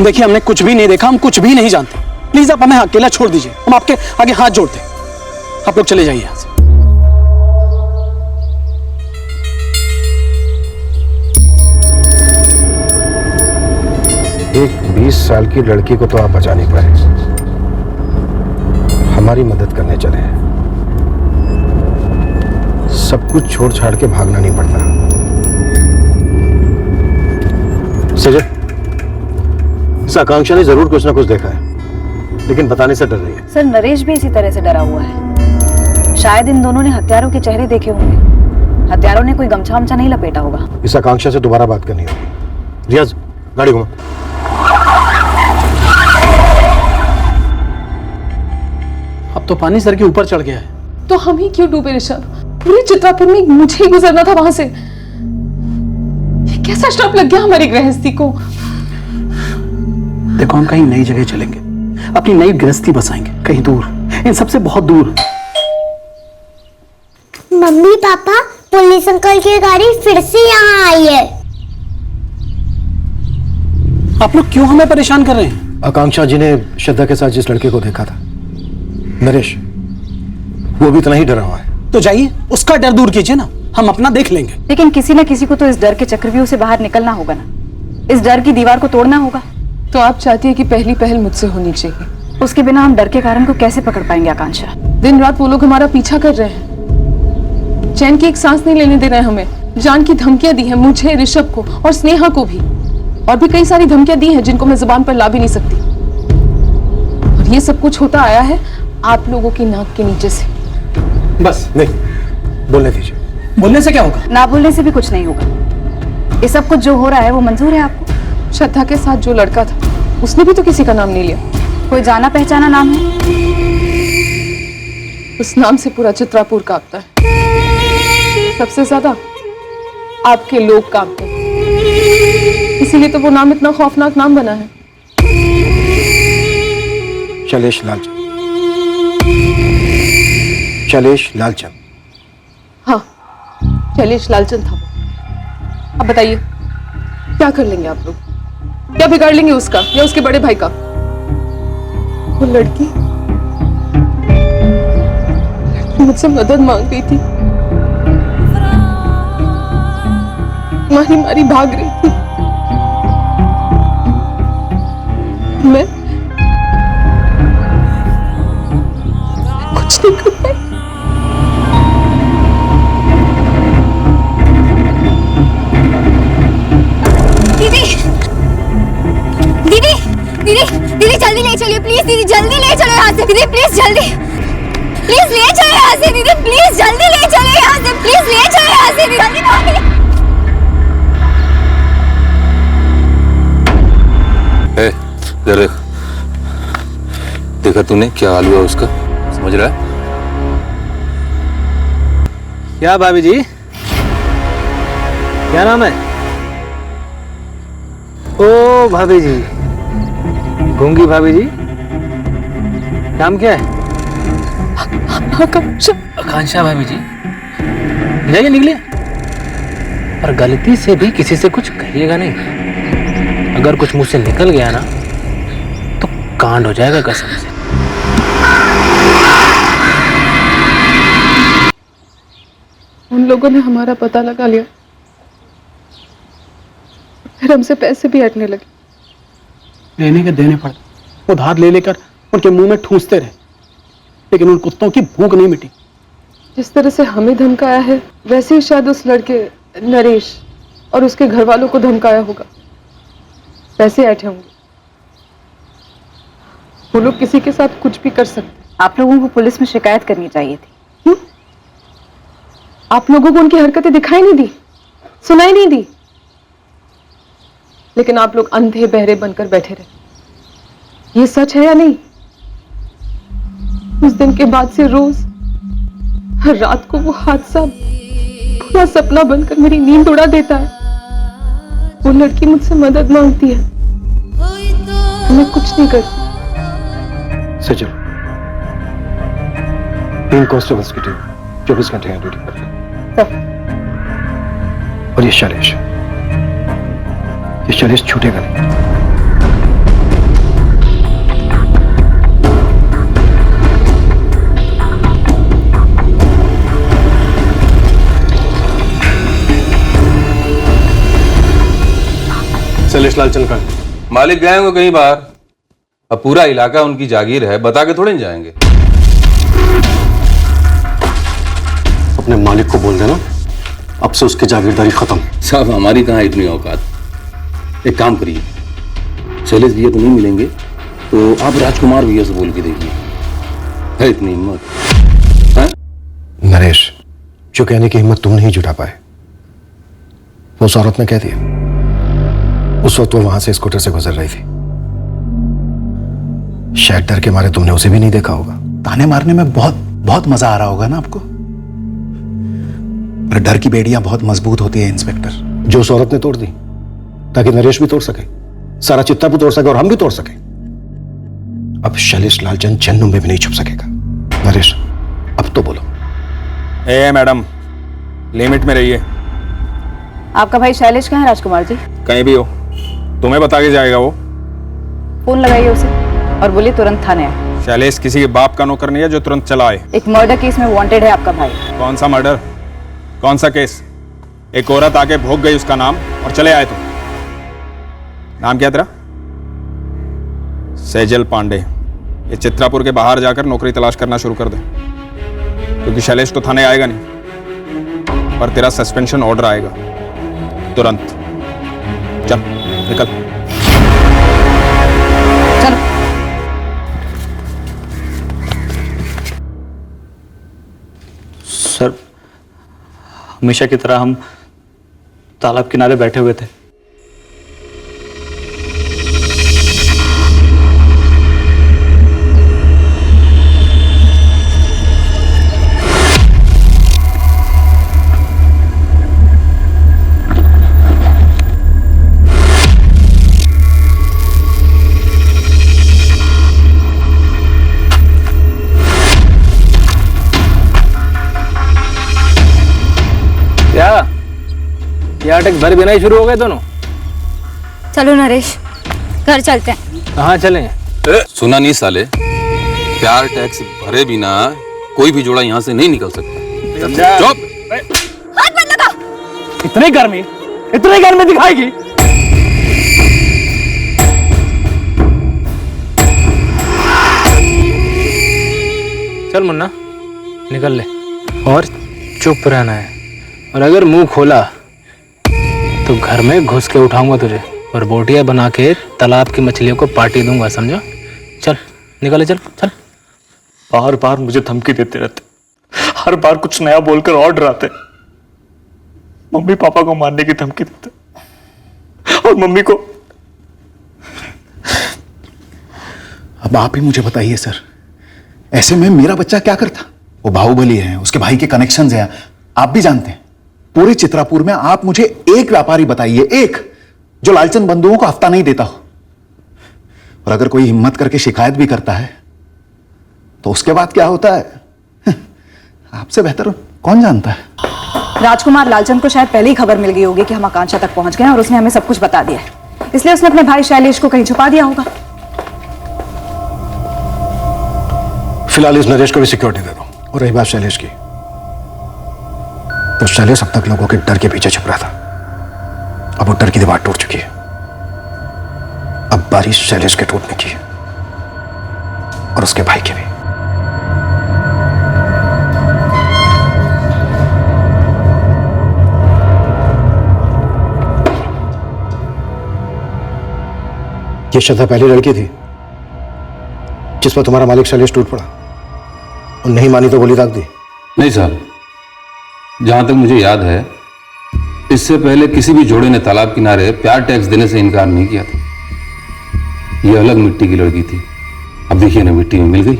देखिए हमने कुछ भी नहीं देखा, हम कुछ भी नहीं जानते। प्लीज आप हमें अकेला छोड़ दीजिए, हम आपके आगे हाथ जोड़ते हैं। आप लोग चले जाइए यहाँ से। एक 20 साल की लड़की को तो आप बचा नहीं पाए, हमारी मदद करने चले हैं। सब कुछ छोड़ छाड़ के भागना नहीं पड़ता। सजय, इस आकांक्षा ने जरूर कुछ ना कुछ देखा है, लेकिन बताने से डर रही है। सर नरेश भी इसी तरह से डरा हुआ है। शायद इन दोनों ने हत्यारों के चेहरे देखे होंगे। हत्यारों ने कोई गमछा वमछा नहीं लपेटा होगा। इस आकांक्षा से दोबारा बात करनी होगी। रियाज, गाड़ी घुमा। अब तो पानी सर के ऊपर चढ़ गया है। तो हम ही क्यों डूबे ऋषभ? पूरी चित्रापुर में मुझे ही गुजरना था वहां से। ये कैसा श्राप लग गया हमारी गृहस्थी को? देखो हम कहीं नई जगह चलेंगे, अपनी नई गृहस्थी बसाएंगे, कहीं दूर, इन सबसे बहुत दूर। मम्मी पापा, पुलिस अंकल की गाड़ी फिर से यहाँ आई है। आप लोग क्यों हमें परेशान कर रहे हैं? आकांक्षा जी ने श्रद्धा के साथ जिस लड़के को देखा था, नरेश, वो भी इतना ही डरा हुआ है। तो जाइए उसका डर दूर कीजिए ना, हम अपना देख लेंगे। लेकिन किसी न किसी को तो इस डर के चक्रव्यूह से बाहर निकलना होगा ना, इस डर की दीवार को तोड़ना होगा। तो आप चाहती है कि पहली पहल मुझसे होनी चाहिए? उसके बिना हम डर के कारण को कैसे पकड़ पाएंगे आकांक्षा? दिन रात वो लोग हमारा पीछा कर रहे हैं, चैन की एक सांस नहीं लेने दे रहे हैं हमें। जान की धमकियां दी है मुझे, ऋषभ को और स्नेहा को भी, और भी कई सारी धमकियां दी हैं जिनको मैं जुबान पर ला भी नहीं सकती। और ये सब कुछ होता आया है आप लोगों की नाक के नीचे से। बस नहीं, बोलने दीजिए। बोलने से क्या होगा? ना बोलने से भी कुछ नहीं होगा। ये सब कुछ जो हो रहा है वो मंजूर है आपको? श्रद्धा के साथ जो लड़का था उसने भी तो किसी का नाम नहीं लिया। कोई जाना पहचाना नाम है? उस नाम से पूरा चित्रापुर कांपता है, सबसे ज्यादा आपके लोग कांपते हैं, इसीलिए तो वो नाम इतना खौफनाक नाम बना है। शैलेश लालचंद। शैलेश लालचंद। हाँ, शैलेश लालचंद था वो। अब बताइए क्या कर लेंगे आप लोग? क्या बिगाड़ लेंगे उसका या उसके बड़े भाई का? वो लड़की मुझसे मदद मांग रही थी, मारी मारी भाग रही थी। मैं कुछ नहीं कर पाई। दीदी दीदी दीदी दीदी जल्दी ले चलिए प्लीज। दीदी जल्दी ले चलो यहाँ से। दीदी प्लीज जल्दी, प्लीज ले चलो यहाँ से। दीदी प्लीज जल्दी ले चलो यहाँ से। प्लीज ले चलो यहाँ से। जल्दी भागिए। जरा देखा तूने क्या हाल हुआ उसका? समझ रहा है? क्या भाभी जी, क्या नाम है? ओ भाभी जी, गूंगी भाभी जी, नाम क्या है? आकांक्षा। आकांक्षा भाभी जी, जाइए निकलिए, और गलती से भी किसी से कुछ कहिएगा नहीं। अगर कुछ मुंह से निकल गया ना तो कांड हो जाएगा कसम से। उन लोगों ने हमारा पता लगा लिया, फिर हमसे पैसे भी हटने लगे। लेने के देने पड़े, उधार ले लेकर उनके मुंह में ठूंसते रहे, लेकिन उन कुत्तों की भूख नहीं मिटी। जिस तरह से हमें धमकाया है वैसे ही शायद उस लड़के नरेश और उसके घर वालों को धमकाया होगा। पैसे ऐठे होंगे। वो लोग किसी के साथ कुछ भी कर सकते। आप लोगों को पुलिस में शिकायत करनी चाहिए थी। क्यों? आप लोगों को उनकी हरकतें दिखाई नहीं दी, सुनाई नहीं दी, लेकिन आप लोग अंधे बहरे बनकर बैठे रहे। ये सच है या नहीं? उस दिन के बाद से रोज हर रात को वो हादसा पूरा सपना बनकर मेरी नींद उड़ा देता है। वो लड़की मुझसे मदद मांगती है, मैं कुछ नहीं करती। सचल, 3 कांस्टेबल्स की टीम 24 घंटे यहाँ ड्यूटी कर रही है। और ये शैलेश छूटेगा नहीं। शैलेश लालचंद का मालिक गए होंगे कहीं बाहर। अब पूरा इलाका उनकी जागीर है, बता के थोड़े नहीं जाएंगे। अपने मालिक को बोल देना अब से उसकी जागीरदारी खत्म। साहब हमारी कहाँ इतनी औकात। एक काम करिए, शैलेश भैया तो नहीं मिलेंगे तो आप राजकुमार भैया से बोल के देखिए, है इतनी हिम्मत है? नरेश, जो कहने की हिम्मत तुम नहीं जुटा पाए वो उस औरत ने कह दिया। उस वक्त वो वहां से स्कूटर से गुजर रही थी। शायद डर के मारे तुमने उसे भी नहीं देखा होगा। ताने मारने में बहुत बहुत मजा आ रहा होगा ना आपको, पर डर की बेड़ियां बहुत मजबूत होती है इंस्पेक्टर। जो उस औरत ने तोड़ दी ताकि नरेश भी तोड़ सके, सारा चित्तापुर तोड़ सके और हम भी तोड़ सके। अब शैलेश लालचंद जन्नों में भी नहीं छुप सकेगा। नरेश, अब तो बोलो। मैडम, लिमिट में रहिए। आपका भाई शैलेश कहाँ है राजकुमार जी? कहीं भी हो, तुम्हें बता के जाएगा वो। फोन लगाइए उसे और बोलिए तुरंत थाने आए। शैलेश किसी के बाप का नौकर नहीं है जो तुरंत चला आए। एक मर्डर केस में वांटेड है आपका भाई। कौन सा मर्डर, कौन सा केस? एक औरत आके भोग गई उसका नाम और चले आए तुम। नाम क्या तेरा? सेजल पांडे। ये चित्रापुर के बाहर जाकर नौकरी तलाश करना शुरू कर दे, क्योंकि शैलेश तो थाने आएगा नहीं, पर तेरा सस्पेंशन ऑर्डर आएगा तुरंत। चल निकल। चलो। सर, हमेशा की तरह हम तालाब किनारे बैठे हुए थे। क्या ये अटक भर बिना ही शुरू हो गए दोनों? चलो नरेश, घर चलते हैं। कहाँ चलें? सुना नहीं साले, प्यार टैक्स भरे बिना कोई भी जोड़ा यहाँ से नहीं निकल सकता। चुप। हाथ मत लगा। इतनी गर्मी दिखाएगी। चल मुन्ना, निकल ले और चुप रहना है। और अगर मुंह खोला तो घर में घुस के उठाऊंगा तुझे और बोटियां बना के तालाब की मछलियों को पार्टी दूंगा, समझा? चल निकले, चल चल। बार बार मुझे धमकी देते रहते, हर बार कुछ नया बोलकर और डराते। मम्मी पापा को मारने की धमकी देते और मम्मी को। अब आप ही मुझे बताइए सर, ऐसे में मेरा बच्चा क्या करता? वो बाहुबली है, उसके भाई के कनेक्शंस हैं, आप भी जानते हैं। पूरे चित्रापुर में आप मुझे एक व्यापारी बताइए, एक जो लालचंद बंधुओं को हफ्ता नहीं देता हो। और अगर कोई हिम्मत करके शिकायत भी करता है तो उसके बाद क्या होता है आपसे बेहतर कौन जानता है। राजकुमार लालचंद को शायद पहले ही खबर मिल गई होगी कि हम आकांक्षा तक पहुंच गए हैं और उसने हमें सब कुछ बता दिया है, इसलिए उसने अपने भाई शैलेश को कहीं छुपा दिया होगा। फिलहाल इस नरेश को भी सिक्योरिटी दे दो। और रही बात शैलेश की, तो शैलेश अब तक लोगों के डर के पीछे छुप रहा था, अब वो डर की दीवार टूट चुकी है। अब बारी शैलेश के टूटने की है और उसके भाई की भी। ये श्रद्धा पहली लड़की थी जिस पर तुम्हारा मालिक शैलेश टूट पड़ा और नहीं मानी तो गोली दाग दी? नहीं साहब, जहां तक मुझे याद है इससे पहले किसी भी जोड़े ने तालाब किनारे प्यार टैक्स देने से इनकार नहीं किया था। ये अलग मिट्टी की लड़की थी, अब देखिए ना मिट्टी में मिल गई।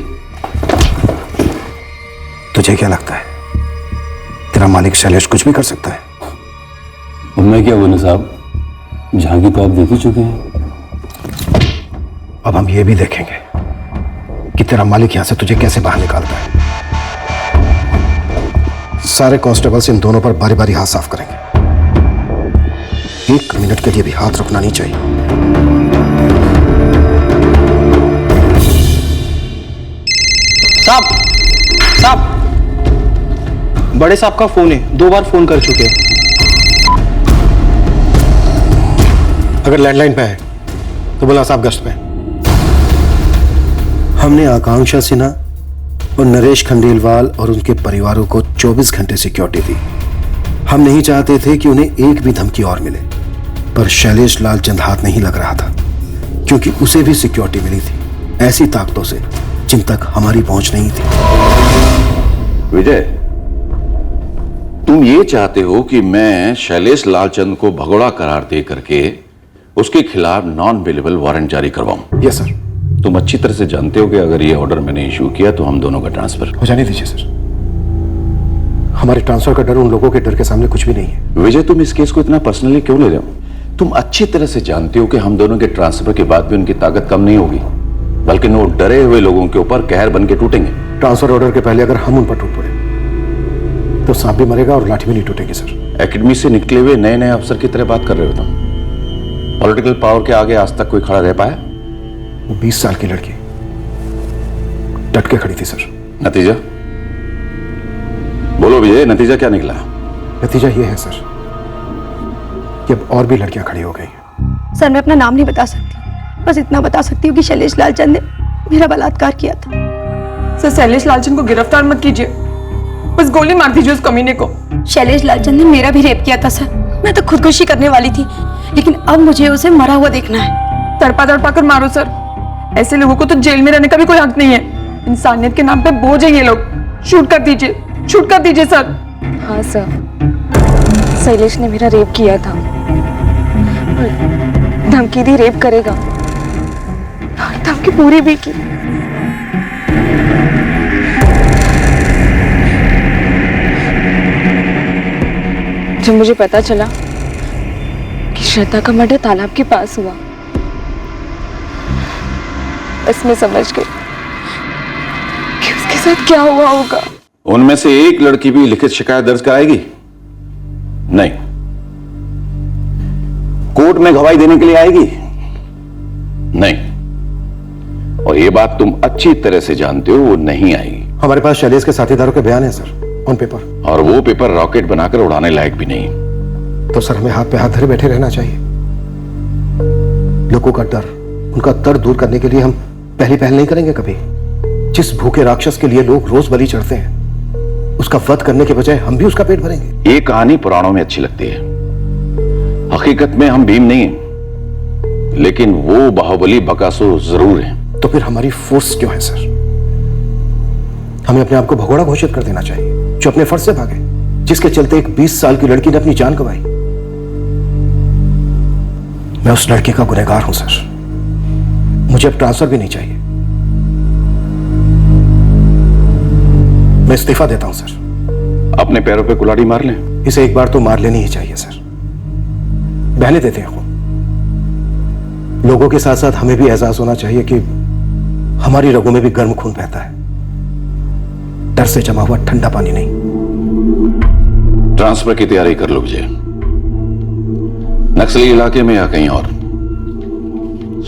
तुझे क्या लगता है तेरा मालिक शैलेश कुछ भी कर सकता है? उनमें क्या बोले साहब, झांकी तो आप देख ही चुके हैं। अब हम ये भी देखेंगे कि तेरा मालिक यहां से तुझे कैसे बाहर निकालता है। सारे कांस्टेबल्स इन दोनों पर बारी बारी हाथ साफ करेंगे, 1 मिनट के लिए भी हाथ रुकना नहीं चाहिए। साहब, साहब, बड़े साहब का फोन है, 2 बार फोन कर चुके हैं। अगर लैंडलाइन पे है तो बोला साहब गश्त पे। हमने आकांक्षा सिन्हा और नरेश खंडेलवाल और उनके परिवारों को 24 घंटे सिक्योरिटी दी। हम नहीं चाहते थे कि उन्हें एक भी धमकी और मिले, पर शैलेश लालचंद हाथ नहीं लग रहा था क्योंकि उसे भी सिक्योरिटी मिली थी ऐसी ताकतों से जिन तक हमारी पहुंच नहीं थी। विजय, तुम ये चाहते हो कि मैं शैलेश लालचंद को भगोड़ा करार दे करके उसके खिलाफ नॉन अवेलेबल वारंट जारी करवाऊं? Yes sir. तुम अच्छी तरह से जानते हो कि अगर ये ऑर्डर मैंने इशू किया तो हम दोनों का ट्रांसफर हो जाने दीजिए सर। हमारे ट्रांसफर का डर उन लोगों के डर के सामने कुछ भी नहीं है। विजय, तुम इस केस को इतना पर्सनली क्यों ले रहे हो? तुम अच्छी तरह से जानते हो कि हम दोनों के ट्रांसफर के बाद भी उनकी ताकत कम नहीं होगी, बल्कि वो डरे हुए लोगों के ऊपर कहर बन के टूटेंगे। ट्रांसफर ऑर्डर के पहले अगर हम उन पर टूट पड़े तो सांप भी मरेगा और लाठी भी नहीं टूटेगी सर। एकेडमी से निकले हुए नए नए अफसर की तरह बात कर रहे हो तुम। पॉलिटिकल पावर के आगे आज तक कोई खड़ा रह पाया? वो 20 साल की लड़की डट के खड़ी थी सर। नतीजा बोलो विजय, नतीजा क्या निकला? नतीजा ये है सर कि अब और भी लड़कियां खड़ी हो गई हैं। सर, मैं अपना नाम नहीं बता सकती, बस इतना बता सकती हूँ कि शैलेश लालचंद ने मेरा बलात्कार किया था। सर, शैलेश लालचंद को गिरफ्तार मत कीजिए, बस गोली मार दीजिए उस कमीने को। शैलेश लालचंद ने मेरा भी रेप किया था सर। मैं तो खुदकुशी करने वाली थी, लेकिन अब मुझे उसे मरा हुआ देखना है। तड़पा तड़पा कर मारो सर, ऐसे लोगों को तो जेल में रहने का भी कोई हक नहीं है। इंसानियत के नाम पे बोझ है ये लोग। शूट कर दीजिए, शूट कर दीजिए सर। हाँ सर, शैलेश ने मेरा रेप किया था, धमकी दी रेप करेगा, धमकी पूरी भी की। जब मुझे पता चला कि श्रद्धा का मर्डर तालाब के पास हुआ, बस मैं समझ गई कि उसके साथ क्या हुआ होगा। उनमें से एक लड़की भी लिखित शिकायत दर्ज कराएगी? नहीं। कोर्ट में गवाही देने के लिए आएगी? नहीं, और ये बात तुम अच्छी तरह से जानते हो, वो नहीं आएगी। हमारे पास शैलेश के साथीदारों के बयान है सर, ऑन पेपर। और वो पेपर रॉकेट बनाकर उड़ाने लायक भी नहीं। तो सर हमें हाथ पे हाथ धरे बैठे रहना चाहिए। लोगों का डर, उनका दर्द दूर करने के लिए हम पहली पहल नहीं करेंगे कभी। जिस भूखे राक्षस के लिए लोग रोज बलि चढ़ते हैं, उसका वध करने के बजाय हम भी उसका पेट भरेंगे। ये कहानी पुराणों में अच्छी लगती है, हकीकत में हम भीम नहीं, लेकिन वो बाहुबली बकासुर जरूर है। तो फिर हमारी फोर्स क्यों है सर? हमें अपने आप को भगोड़ा घोषित कर देना चाहिए, जो अपने फर्ज से भागे, जिसके चलते एक 20 साल की लड़की ने अपनी जान गंवाई। मैं उस लड़की का गुनहगार हूं सर। मुझे अब ट्रांसफर भी नहीं चाहिए। मैं इस्तीफा देता हूं सर। अपने पैरों पे कुल्हाड़ी मार लें। इसे एक बार तो मार लेनी ही चाहिए सर। बहने देते हैं खून। लोगों के साथ साथ हमें भी एहसास होना चाहिए कि हमारी रगों में भी गर्म खून बहता है, डर से जमा हुआ ठंडा पानी नहीं। ट्रांसफर की तैयारी कर लो विजय। नक्सली इलाके में या कहीं और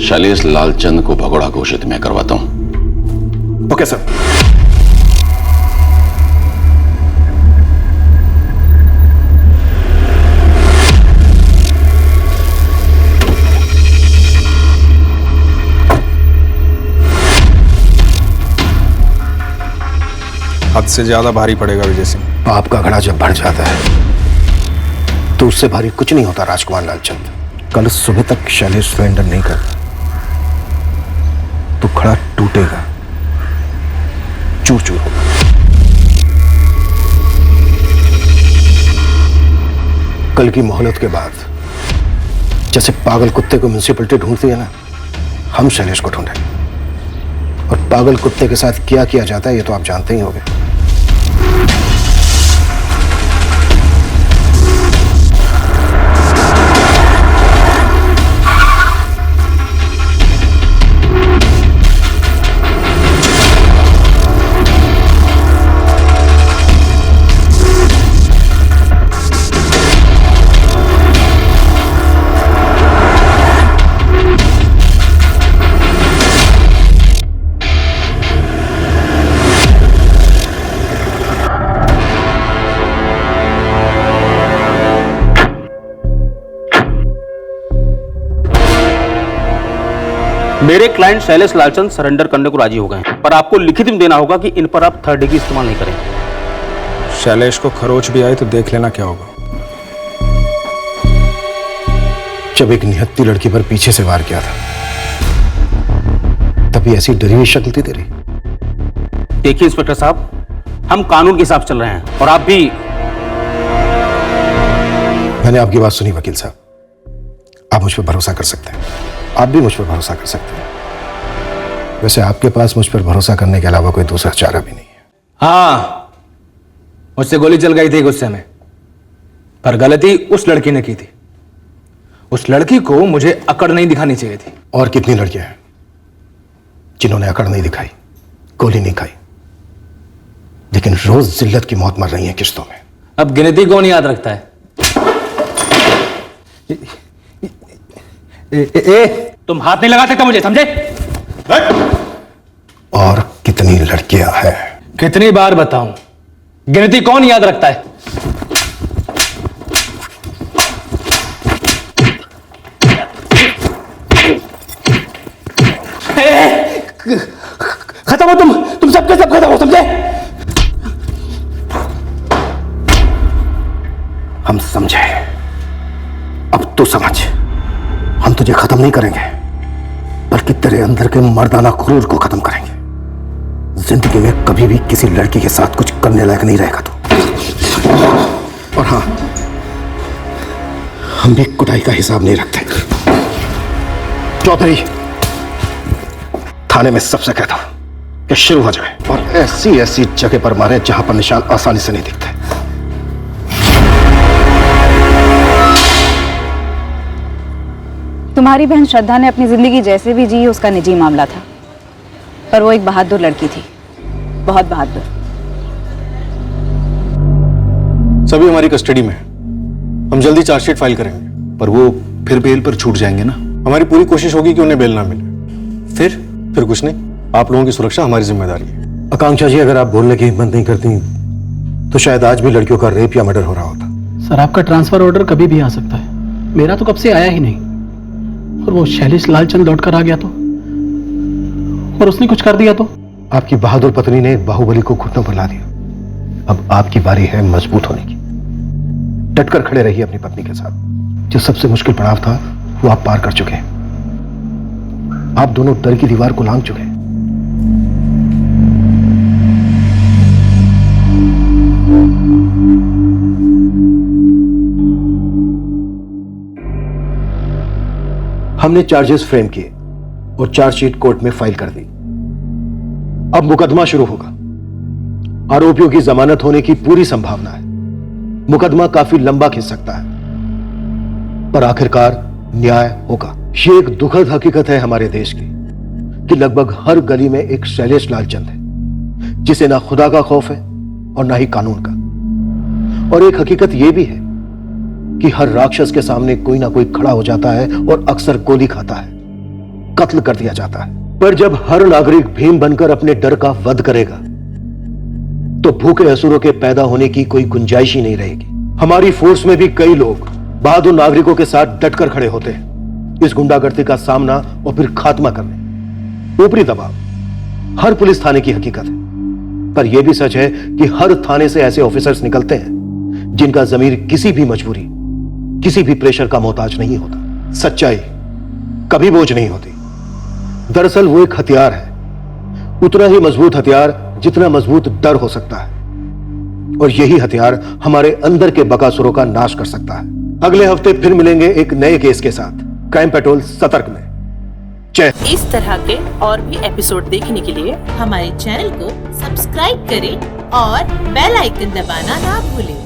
शैलेश लालचंद को भगोड़ा घोषित मैं करवाता हूं। Okay sir. हद से ज्यादा भारी पड़ेगा विजय सिंह। पाप का घड़ा जब बढ़ जाता है तो उससे भारी कुछ नहीं होता राजकुमार लालचंद। कल सुबह तक शैलेश सरेंडर नहीं करता तो घड़ा टूटेगा, चूर चूर होगा। कल की मोहलत के बाद जैसे पागल कुत्ते को म्युनिसिपैलिटी ढूंढती है ना, हम शैलेश को ढूंढेंगे। और पागल कुत्ते के साथ क्या किया जाता है ये तो आप जानते ही होंगे। मेरे क्लाइंट शैलेश लालचंद सरेंडर करने को राजी हो गए हैं, पर आपको लिखित में देना होगा कि इन पर आप थर्ड डिग्री इस्तेमाल नहीं करेंगे। शैलेश को खरोच भी आई तो देख लेना क्या होगा। जब एक निहत्ती लड़की पर पीछे से वार किया था तभी ऐसी डरी हुई शक्ल थी तेरी। देखिए इंस्पेक्टर साहब, हम कानून के हिसाब से चल रहे हैं और आप भी। मैंने आपकी बात सुनी वकील साहब, आप मुझ पर भरोसा कर सकते हैं। आप भी मुझ पर भरोसा कर सकते हैं। वैसे आपके पास मुझ पर भरोसा करने के अलावा कोई दूसरा चारा भी नहीं है। हाँ, मुझसे गोली चल गई थी गुस्से में, पर गलती उस लड़की ने की थी। उस लड़की को मुझे अकड़ नहीं दिखानी चाहिए थी। और कितनी लड़कियां हैं जिन्होंने अकड़ नहीं दिखाई, गोली नहीं खाई, लेकिन रोज जिल्लत की मौत मर रही है किश्तों में। अब गिनती कौन याद रखता है? तुम हाथ नहीं लगा सकते मुझे, समझे? और कितनी लड़कियां हैं? कितनी बार बताऊं, गिनती कौन याद रखता है? खत्म हो तुम सबके सब खत्म हो, समझे? हम समझे, अब तो समझ। हम तुझे खत्म नहीं करेंगे, बल्कि तेरे अंदर के मर्दाना क्रूर को खत्म करेंगे। जिंदगी में कभी भी किसी लड़की के साथ कुछ करने लायक नहीं रहेगा तू। और हाँ, हम भी कुटाई का हिसाब नहीं रखते। चौधरी, थाने में सबसे कहता हूं कि शुरू हो जाए और ऐसी ऐसी जगह पर मारे जहां पर निशान आसानी से नहीं दिखते। तुम्हारी बहन श्रद्धा ने अपनी जिंदगी जैसे भी जी उसका निजी मामला था, पर वो एक बहादुर लड़की थी, बहुत बहादुर। सभी हमारी कस्टडी में है। हम जल्दी चार्जशीट फाइल करेंगे। पर वो फिर बेल पर छूट जाएंगे ना? हमारी पूरी कोशिश होगी कि उन्हें बेल ना मिले। फिर कुछ नहीं, आप लोगों की सुरक्षा हमारी जिम्मेदारी है। आकांक्षा जी, अगर आप बोलने की हिम्मत नहीं करती तो शायद आज भी लड़कियों का रेप या मर्डर हो रहा होता। सर, आपका ट्रांसफर ऑर्डर कभी भी आ सकता है, मेरा तो कब से आया ही नहीं। और वो शैलेश लालचंद लौट कर आ गया तो, और उसने कुछ कर दिया तो? आपकी बहादुर पत्नी ने बाहुबली को घुटनों पर ला दिया। अब आपकी बारी है मजबूत होने की। डटकर खड़े रहिए अपनी पत्नी के साथ। जो सबसे मुश्किल पड़ाव था वो आप पार कर चुके हैं। आप दोनों डर की दीवार को लांघ चुके हैं। हमने चार्जेस फ्रेम किए और चार्जशीट कोर्ट में फाइल कर दी। अब मुकदमा शुरू होगा। आरोपियों की जमानत होने की पूरी संभावना है। मुकदमा काफी लंबा खिंच सकता है, पर आखिरकार न्याय होगा। ये एक दुखद हकीकत है हमारे देश की कि लगभग हर गली में एक शैलेश लालचंद है, जिसे ना खुदा का खौफ है और ना ही कानून का। और एक हकीकत यह भी है कि हर राक्षस के सामने कोई ना कोई खड़ा हो जाता है और अक्सर गोली खाता है, कत्ल कर दिया जाता है। पर जब हर नागरिक भीम बनकर अपने डर का वध करेगा तो भूखे असुरों के पैदा होने की कोई गुंजाइश ही नहीं रहेगी। हमारी फोर्स में भी कई लोग बहादुर नागरिकों के साथ डटकर खड़े होते हैं, इस गुंडागर्दी का सामना और फिर खात्मा करने। ऊपरी दबाव हर पुलिस थाने की हकीकत है, पर यह भी सच है कि हर थाने से ऐसे ऑफिसर्स निकलते हैं जिनका जमीर किसी भी मजबूरी, किसी भी प्रेशर का मोहताज नहीं होता। सच्चाई कभी बोझ नहीं होती। दरअसल वो एक हथियार है, उतना ही मजबूत हथियार जितना मजबूत डर हो सकता है। और यही हथियार हमारे अंदर के बकासुरों का नाश कर सकता है। अगले हफ्ते फिर मिलेंगे एक नए केस के साथ क्राइम पेट्रोल सतर्क में। जय। इस तरह के और भी एपिसोड देखने के लिए हमारे चैनल को सब्सक्राइब करें और बेल आइकन दबाना ना भूलें।